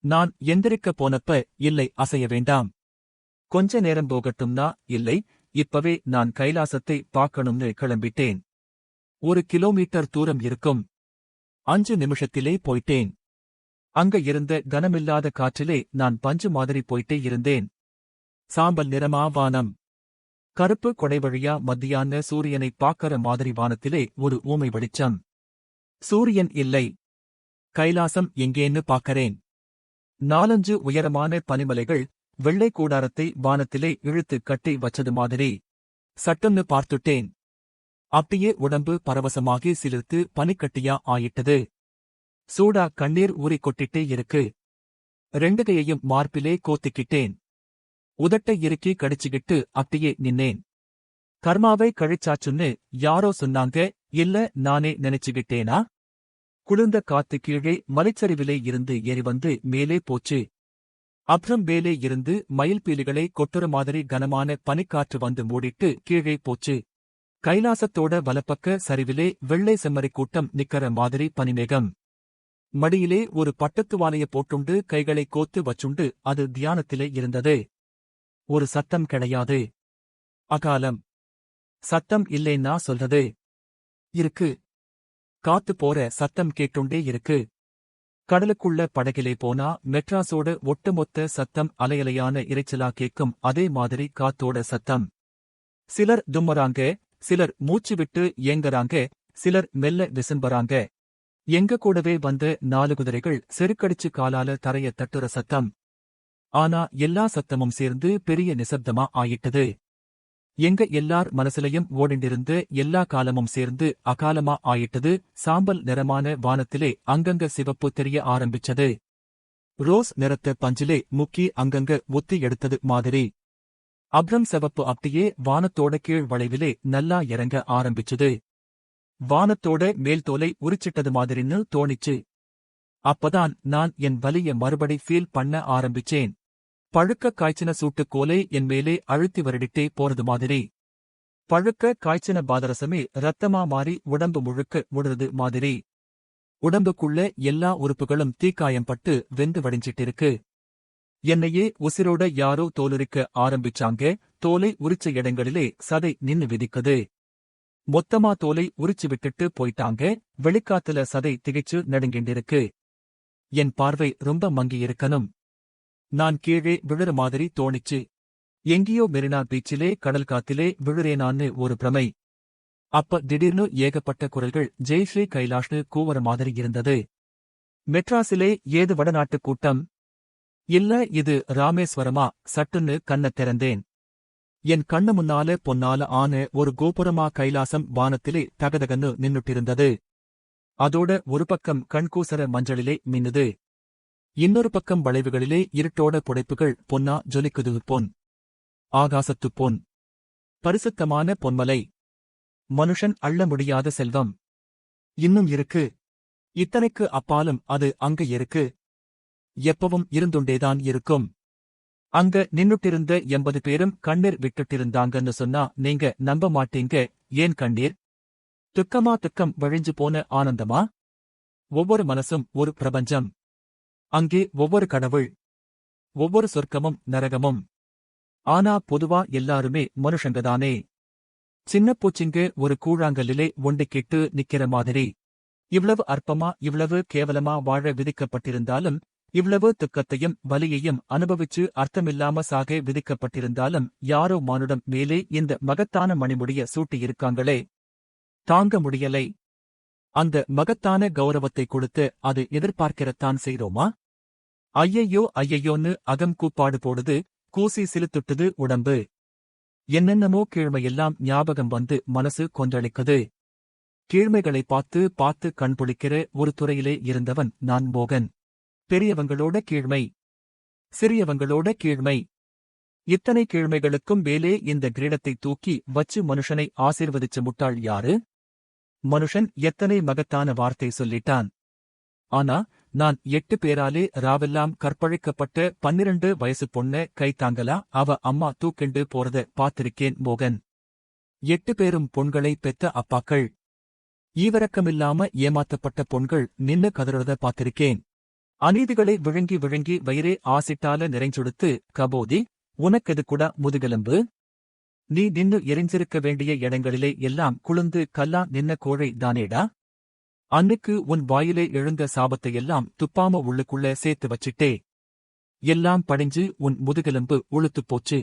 நான் எந்திரிக்க போனப்ப, இல்லை அசைய வேண்டாம், கொஞ்ச நேரம் போகட்டும்னா, இல்லை இப்பவே நான் கைலாசத்தை பார்க்கணும்னு கிளம்பிட்டேன். 1 கிலோமீட்டர் தூரம் இருக்கும். 5 நிமிஷத்திலே போயிட்டேன். அங்க இருந்த கனமில்லாத காற்றிலே நான் பஞ்சு மாதிரி போயிட்டே இருந்தேன். சாம்பல் நிறமா வானம். கருப்பு கொடை வழியா மத்தியான சூரியனை பார்க்கற மாதிரி வானத்திலே ஒரு ஊமை வெளிச்சம். சூரியன் இல்லை. கைலாசம் எங்கேன்னு பார்க்கறேன். 4-5 உயரமான பனிமலைகள் வெள்ளை கூடாரத்தை வானத்திலே இழுத்து கட்டி வச்சது மாதிரி. சட்டுன்னு பார்த்துட்டேன். அப்படியே உடம்பு பரவசமாகி சிலிர்த்து பனிக்கட்டியா ஆயிட்டது. சூடா கண்ணீர் ஊறி கொட்டிட்டே இருக்கு. 2 கையையும் மார்பிலே கோத்திக்கிட்டேன். உதட்டை இறுக்கி கடிச்சுக்கிட்டு அப்படியே நின்னேன். கர்மாவை கழிச்சாச்சுன்னு யாரோ சொன்னாங்க, இல்ல நானே நினைச்சுக்கிட்டேனா? குளிர்ந்த காத்து கீழே மலைச்சரிவிலே இருந்து ஏறிவந்து மேலே போச்சு. அப்புறம் மேலே இருந்து மயில் பீலிகளை கொட்டுற மாதிரி கனமான பனிக்காற்று வந்து மூடிட்டு கீழே போச்சு. கைலாசத்தோட வலப்பக்க சரிவிலே வெள்ளை செம்மறி கூட்டம் நிக்கற மாதிரி பனிமேகம். மடியிலே ஒரு பட்டத்துவாலைய போட்டுண்டு கைகளை கோத்து வச்சுண்டு அது தியானத்திலே இருந்தது. ஒரு சத்தம் கிடையாது. அகாலம். சத்தம் இல்லைன்னா சொல்றது. இருக்கு. காத்து போற சத்தம் கேட்டுண்டே இருக்கு. கடலுக்குள்ள படகிலே போனா மெட்ராஸோட ஒட்டுமொத்த சத்தம் அலையலையான இரைச்சலா கேட்கும். அதே மாதிரி காத்தோட சத்தம். சிலர் தும்மறாங்க, சிலர் மூச்சு விட்டு ஏங்கறாங்க, சிலர் மெல்ல விசும்பறாங்க. எங்க கூடவே வந்த 4 குதிரைகள் செருக்கடிச்சு காலால தரைய தட்டுற சத்தம். ஆனா எல்லா சத்தமும் சேர்ந்து பெரிய நிசப்தமா ஆயிட்டது. எங்க எல்லார் மனசுலையும் ஓடிண்டிருந்த எல்லா காலமும் சேர்ந்து அகாலமா ஆயிட்டது. சாம்பல் நிறமான வானத்திலே அங்கங்க சிவப்பு தெரிய ஆரம்பிச்சது. ரோஸ் நிறத்த பஞ்சிலே முக்கி அங்கங்க ஒத்தி எடுத்தது மாதிரி. அப்ரம் சிவப்பு அப்படியே வானத்தோட கீழ் வளைவிலே நல்லா இறங்க ஆரம்பிச்சுது. வானத்தோட மேல் தோலை உரிச்சிட்டது மாதிரின்னு தோணிச்சு. அப்பதான் நான் என் வலிய மறுபடி ஃபீல் பண்ண ஆரம்பிச்சேன். பழுக்க காய்ச்சின சூட்டுக்கோலை என் மேலே அழுத்தி வருடிட்டே போறது மாதிரி. பழுக்க காய்ச்சின பாதரசமே ரத்தமா மாறி உடம்பு முழுக்க முடுறது மாதிரி. உடம்புக்குள்ள எல்லா உறுப்புகளும் தீக்காயம் பட்டு வெந்து வடிஞ்சிட்டிருக்கு. என்னையே உசிரோட யாரோ தோலுரிக்க ஆரம்பிச்சாங்க. தோலை உரிச்ச இடங்களிலே சதை நின்னு விதிக்குது. மொத்தமா தோலை உரிச்சு விட்டுட்டு போயிட்டாங்க. வெளிக்காத்துல சதை திகைச்சு நடுங்கிண்டிருக்கு. என் பார்வை ரொம்ப மங்கியிருக்கணும். நான் கீழே விழுற மாதிரி தோணிச்சு. எங்கேயோ மெரினா பீச்சிலே கடல் காத்திலே விழுறேனான்னு ஒரு பிரமை. அப்ப திடீர்னு ஏகப்பட்ட குரல்கள் ஜெய்ஸ்ரீ கைலாஷ்னு கூவற மாதிரி இருந்தது. மெட்ராஸிலே ஏது வடநாட்டு கூட்டம்? இல்ல இது ராமேஸ்வரமா? சட்டுன்னு கண்ணத் திறந்தேன். என் கண்ணு முன்னால பொன்னால ஆன ஒரு கோபுரமா கைலாசம் வானத்திலே தகதகன்னு நின்னுட்டிருந்தது. அதோட ஒரு பக்கம் கண்கூசர மஞ்சளிலே மின்னுது. இன்னொரு பக்கம் வளைவுகளிலே இருட்டோட புடைப்புகள் பொன்னா ஜொலிக்குது. பொன். ஆகாசத்துப் பொன். பரிசுத்தமான பொன்மலை. மனுஷன் அள்ள முடியாத செல்வம். இன்னும் இருக்கு. இத்தனைக்கு அப்பாலும் அது அங்க இருக்கு. எப்பவும் இருந்துண்டேதான் இருக்கும். அங்க நின்னுட்டிருந்த 80 பேரும் கண்ணீர் விட்டுட்டிருந்தாங்கன்னு சொன்னா நீங்க நம்ப மாட்டீங்க. ஏன் கண்ணீர்? துக்கம் வழிஞ்சு போன ஆனந்தமா? ஒவ்வொரு மனசும் ஒரு பிரபஞ்சம். அங்கே ஒவ்வொரு கடவுள், ஒவ்வொரு சொர்க்கமும் நரகமும். ஆனா பொதுவா எல்லாருமே மனுஷங்கதானே. சின்னப் பூச்சிங்க ஒரு கூழாங்கல்லிலே ஒண்டிக்கிட்டு நிக்கிற மாதிரி. இவ்வளவு அற்பமா இவ்வளவு கேவலமா வாழ விதிக்கப்பட்டிருந்தாலும், இவ்வளவு துக்கத்தையும் வலியையும் அனுபவிச்சு அர்த்தமில்லாம சாக விதிக்கப்பட்டிருந்தாலும் யாரோ மானுடம் மேலே இந்த மகத்தான மணிமுடிய சூட்டியிருக்காங்களே. தாங்க முடியலை. அந்த மகத்தான கௌரவத்தை கொடுத்து அது எதிர்பார்க்கிறத்தான் செய்றோமா? ஐயையோ ஐயையோன்னு அகம் கூப்பாடு போடுது, கூசி சிலுத்துட்டுது உடம்பு. என்னென்னமோ கீழ்மையெல்லாம் ஞாபகம் வந்து மனசு கொந்தளிக்குது. கீழ்மைகளை பார்த்து பார்த்து கண்பொழிக்கிற ஒரு துறையிலே இருந்தவன் நான் மோகன். பெரியவங்களோட கீழ்மை, சிறியவங்களோட கீழ்மை, இத்தனை கீழ்மைகளுக்கும் மேலே இந்த கிரீடத்தை தூக்கி வச்சு மனுஷனை ஆசீர்வதிச்ச முட்டாள் யாரு? மனுஷன் எத்தனை மகத்தான வார்த்தை சொல்லிட்டான். ஆனா நான் 8 பேராலே ராவெல்லாம் கற்பழிக்கப்பட்ட 12 வயசு பொண்ண கைத்தாங்கலா அவ அம்மா தூக்கிண்டு போறத பாத்திருக்கேன் மோகன். 8 பேரும் பொண்களை பெத்த அப்பாக்கள். ஈவரக்கமில்லாம ஏமாத்தப்பட்ட பொண்கள் நின்னு கதறத பாத்திருக்கேன். அநீதிகளை விழுங்கி விழுங்கி வயிறே ஆசிட்டால நிறைஞ்சொடுத்து கபோதி, உனக்கெது கூட முதுகெலும்பு? நீ நின்னு எரிஞ்சிருக்க வேண்டிய இடங்களிலே எல்லாம் குளுந்து கல்லா நின்ன கோழை தானேடா? அன்னைக்கு உன் வாயிலே எழுந்த சாபத்தையெல்லாம் துப்பாம உள்ளுக்குள்ள சேர்த்து வச்சிட்டே. எல்லாம் படிஞ்சு உன் முதுகெலும்பு உளுத்துப் போச்சு.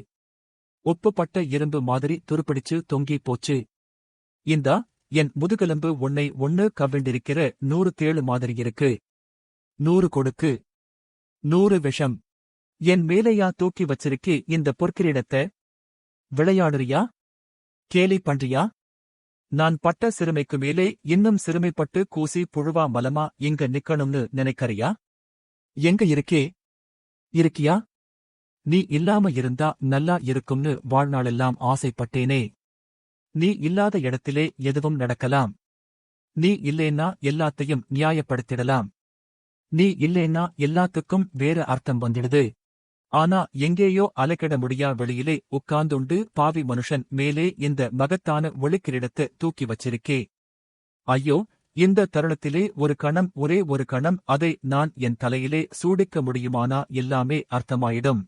உப்புப்பட்ட இரும்பு மாதிரி துருப்பிடிச்சு தொங்கி போச்சு. இந்தா என் முதுகெலும்பு உன்னை ஒண்ணு கவ்விண்டிருக்கிற 100 தேளு மாதிரி இருக்கு. 100 கொடுக்கு. 100 விஷம். என் மேலையா தூக்கி வச்சிருக்கே இந்த பொற்கிரீடத்தை? விளையாடுறியா? கேலி பண்றியா? நான் பட்ட சிறுமைக்கு மேலே இன்னும் சிறுமைப்பட்டு கூசி புழுவா மலமா இங்க நிக்கணும்னு நினைக்கறியா? எங்க இருக்கே? இருக்கியா? நீ இல்லாம இருந்தா நல்லா இருக்கும்னு வாழ்நாளெல்லாம் ஆசைப்பட்டேனே. நீ இல்லாத இடத்திலே எதுவும் நடக்கலாம். நீ இல்லேன்னா எல்லாத்தையும் நியாயப்படுத்திடலாம். நீ இல்லேன்னா எல்லாத்துக்கும் வேற அர்த்தம் வந்துடுது. ஆனா எங்கேயோ அலைக்கிட முடியா வெளியிலே உட்கார்ந்துண்டு பாவி மனுஷன் மேலே இந்த மகத்தான ஒளிக்கிரீடத்தை தூக்கி வச்சிருக்கே. ஐயோ, இந்த தருணத்திலே ஒரு கணம், ஒரே ஒரு கணம் அதை நான் என் தலையிலே சூடிக்க முடியுமானா எல்லாமே அர்த்தமாயிடும்.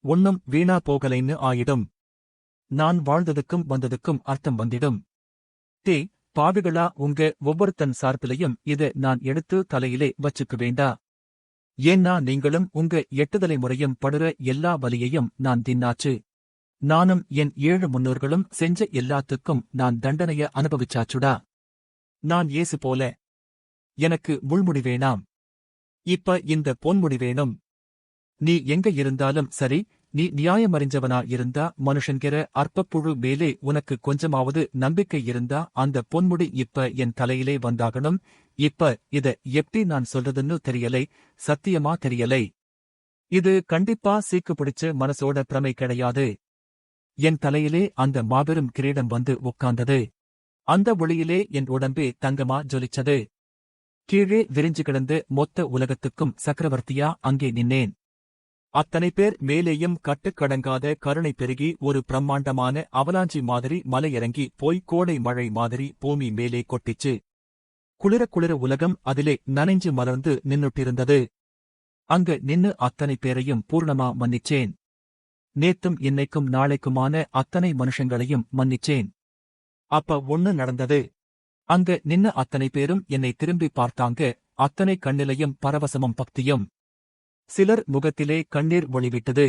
ஒன்னும் வீணா போகலைன்னு ஆயிடும். நான் வாழ்ந்ததுக்கும் வந்ததுக்கும் அர்த்தம் வந்திடும். பாவிகளா, உங்க ஒவ்வொருத்தன் சார்பிலையும் இத நான் எடுத்து தலையிலே வச்சுக்க வேண்டா. ஏன்னா நீங்களும் உங்க 8 தலைமுறையும் படுற எல்லா வலியையும் நான் தின்னாச்சு. நானும் என் 7 முன்னோர்களும் செஞ்ச எல்லாத்துக்கும் நான் தண்டனைய அனுபவிச்சாச்சுடா. நான் இயேசு போல. எனக்கு முள்முடி வேணாம். இப்ப இந்த பொன்முடி வேணும். நீ எங்க இருந்தாலும் சரி, நீ நியாயமறிஞ்சவனா இருந்தா, மனுஷன்கிற அற்பப்புழு மேலே உனக்கு கொஞ்சமாவது நம்பிக்கை இருந்தா அந்த பொன்முடி இப்ப என் தலையிலே வந்தாகணும். இப்ப இத எப்படி நான் சொல்றதுன்னு தெரியலை, சத்தியமா தெரியலை. இது கண்டிப்பா சீக்கு பிடிச்ச மனசோட பிரமை கிடையாது. என் தலையிலே அந்த மாபெரும் கிரீடம் வந்து உட்கார்ந்தது. அந்த ஒளியிலே என் உடம்பே தங்கமா ஜொலிச்சது. கீழே விரிஞ்சு கிடந்த மொத்த உலகத்துக்கும் சக்கரவர்த்தியா அங்கே நின்னேன். அத்தனை பேர் மேலேயும் கட்டுக்கடங்காத கருணை பெருகி ஒரு பிரம்மாண்டமான அவலாஞ்சி மாதிரி மலையிறங்கி போய் கோடை மழை மாதிரி பூமி மேலே கொட்டிச்சு. குளிர குளிர உலகம் அதிலே நனைஞ்சு மலர்ந்து நின்னுட்டிருந்தது. அங்க நின்னு அத்தனை பேரையும் பூர்ணமா மன்னிச்சேன். நேத்தும் இன்னைக்கும் நாளைக்குமான அத்தனை மனுஷங்களையும் மன்னிச்சேன். அப்ப ஒண்ணு நடந்தது. அங்க நின்ன அத்தனை பேரும் என்னை திரும்பி பார்த்தாங்க. அத்தனை கண்ணிலையும் பரவசமும் பக்தியும். சிலர் முகத்திலே கண்ணீர் ஒளிவிட்டது.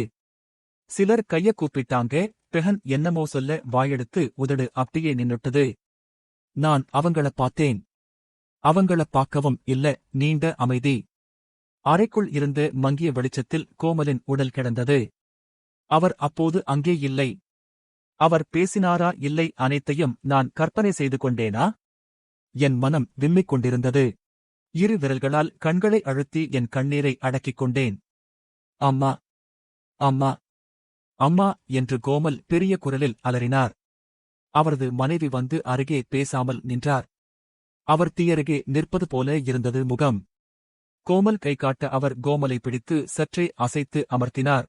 சிலர் கைய கூப்பிட்டாங்க. பெஹன் என்னமோ சொல்ல வாயெடுத்து உதடு அப்படியே நின்னுட்டது. நான் அவங்கள பார்த்தேன். அவங்கள பார்க்கவும் இல்ல, நீண்ட அமைதி. அறைக்குள் இருந்த மங்கிய வெளிச்சத்தில் கோமலின் உடல் கிடந்தது. அவர் அப்போது அங்கே இல்லை. அவர் பேசினாரா இல்லை, அனைத்தையும் நான் கற்பனை செய்து கொண்டேனா? என் மனம் விம்மிக் கொண்டிருந்தது. 2 விரல்களால் கண்களை அழுத்தி என் கண்ணீரை அடக்கிக் கொண்டேன். அம்மா, அம்மா, அம்மா என்று கோமல் பெரிய குரலில் அலறினார். அவரது மனைவி வந்து அருகே பேசாமல் நின்றார். அவர் தீயருகே நிற்பது போல இருந்தது முகம். கோமல் கை காட்ட அவர் கோமலை பிடித்து சற்றே அசைத்து அமர்த்தினார்.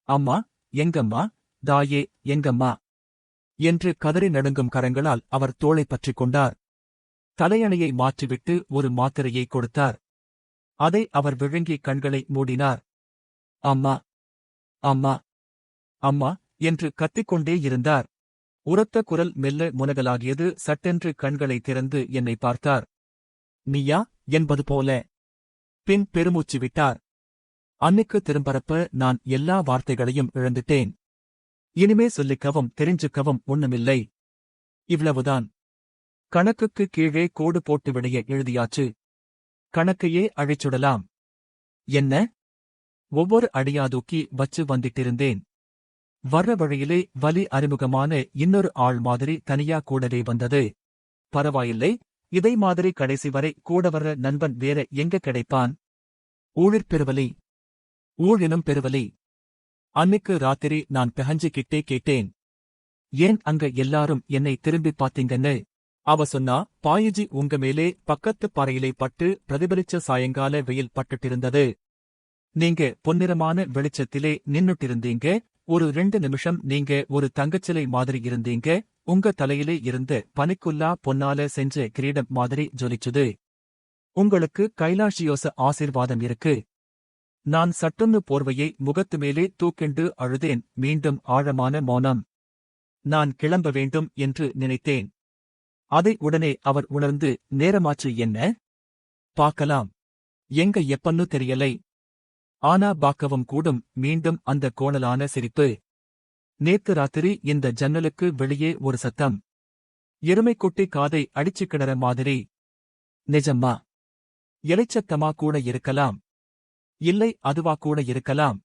அம்மா, எங்கம்மா, தாயே, எங்கம்மா என்று கதறி நடுங்கும் கரங்களால் அவர் தோளைப் பற்றிக் கொண்டார். தலையணையை மாற்றிவிட்டு ஒரு மாத்திரையை கொடுத்தார். அதை அவர் விழுங்கி கண்களை மூடினார். அம்மா, அம்மா, அம்மா என்று கத்திக்கொண்டே இருந்தார். உரத்த குரல் மெல்ல முனகலாகியது. சட்டென்று கண்களை திறந்து என்னை பார்த்தார். நீயா என்பது போல. பின் பெருமூச்சு விட்டார். அன்னைக்கு திரும்பறப்ப நான் எல்லா வார்த்தைகளையும் இழந்துட்டேன். இனிமே சொல்லிக்கவும் தெரிஞ்சுக்கவும் ஒண்ணுமில்லை. இவ்வளவுதான். கணக்குக்கு கீழே கோடு போட்டு விடைய எழுதியாச்சு. கணக்கையே அழிச்சுடலாம். என்ன? ஒவ்வொரு அடியா தூக்கி வச்சு வந்துட்டிருந்தேன். வர்ற வழியிலே வலி அறிமுகமான இன்னொரு ஆள் மாதிரி தனியா கூடவே வந்தது. பரவாயில்லை, இதை மாதிரி கடைசி வரை கூட வர்ற நண்பன் வேற எங்க கிடைப்பான்? ஊழிற் ஊழினும் பெருவலி. அன்னிக்கு ராத்திரி நான் பெஹஞ்சிக்கிட்டே கேட்டேன். ஏன் அங்க எல்லாரும் என்னை திரும்பி பாத்தீங்கன்னு? அவ சொன்னா, பாயிஜி உங்க மேலே பக்கத்து பாறையிலே பட்டு பிரதிபலிச்ச சாயங்கால வெயில் பட்டுட்டிருந்தது. நீங்க பொன்னிறமான வெளிச்சத்திலே நின்னுட்டிருந்தீங்க. ஒரு 2 நிமிஷம் நீங்க ஒரு தங்கச்சிலை மாதிரி இருந்தீங்க. உங்க தலையிலே இருந்த பனிக்குல்லா பொன்னால செஞ்ச கிரீடம் மாதிரி ஜொலிச்சுது. உங்களுக்கு கைலாஷியோச ஆசீர்வாதம் இருக்கு. நான் சட்டுன்னு போர்வையை முகத்து மேலே தூக்கிண்டு அழுதேன். மீண்டும் ஆழமான மௌனம். நான் கிளம்ப வேண்டும் என்று நினைத்தேன். அதை உடனே அவர் உணர்ந்து, நேரமாச்சு என்ன? பார்க்கலாம். எங்க எப்பன்னு தெரியலை. ஆனா பாக்கவும் கூடும். மீண்டும் அந்த கோணலான சிரிப்பு. நேத்து ராத்திரி இந்த ஜன்னலுக்கு வெளியே ஒரு சத்தம். எருமைக்குட்டி காதை அடிச்சுக்கிடற மாதிரி. நிஜம்மா? இலைச்சத்தமா கூட இருக்கலாம். இல்லை, அதுவா கூட இருக்கலாம்.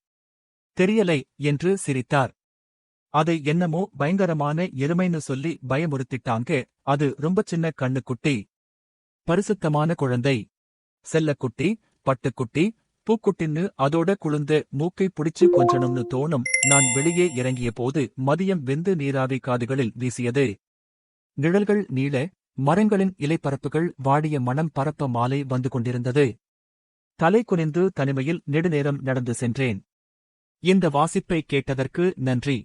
தெரியலை என்று சிரித்தார். அதை என்னமோ பயங்கரமான எருமைன்னு சொல்லி பயமுறுத்திட்டாங்க. அது ரொம்ப சின்ன கண்ணுக்குட்டி. பரிசுத்தமான குழந்தை. செல்லக்குட்டி, பட்டுக்குட்டி, பூக்குட்டின்னு அதோட குளுந்த மூக்கை புடிச்சு கொஞ்சணும்னு தோணும். நான் வெளியே இறங்கிய போது மதியம் வெந்து நீராவி காதுகளில் வீசியது. நிழல்கள் நீள, மரங்களின் இலைப்பரப்புகள் வாடிய மணம் பரப்ப மாலை வந்து கொண்டிருந்தது. தலை குனிந்து தனிமையில் நெடுநேரம் நடந்து சென்றேன். இந்த வாசிப்பை கேட்டதற்கு நன்றி.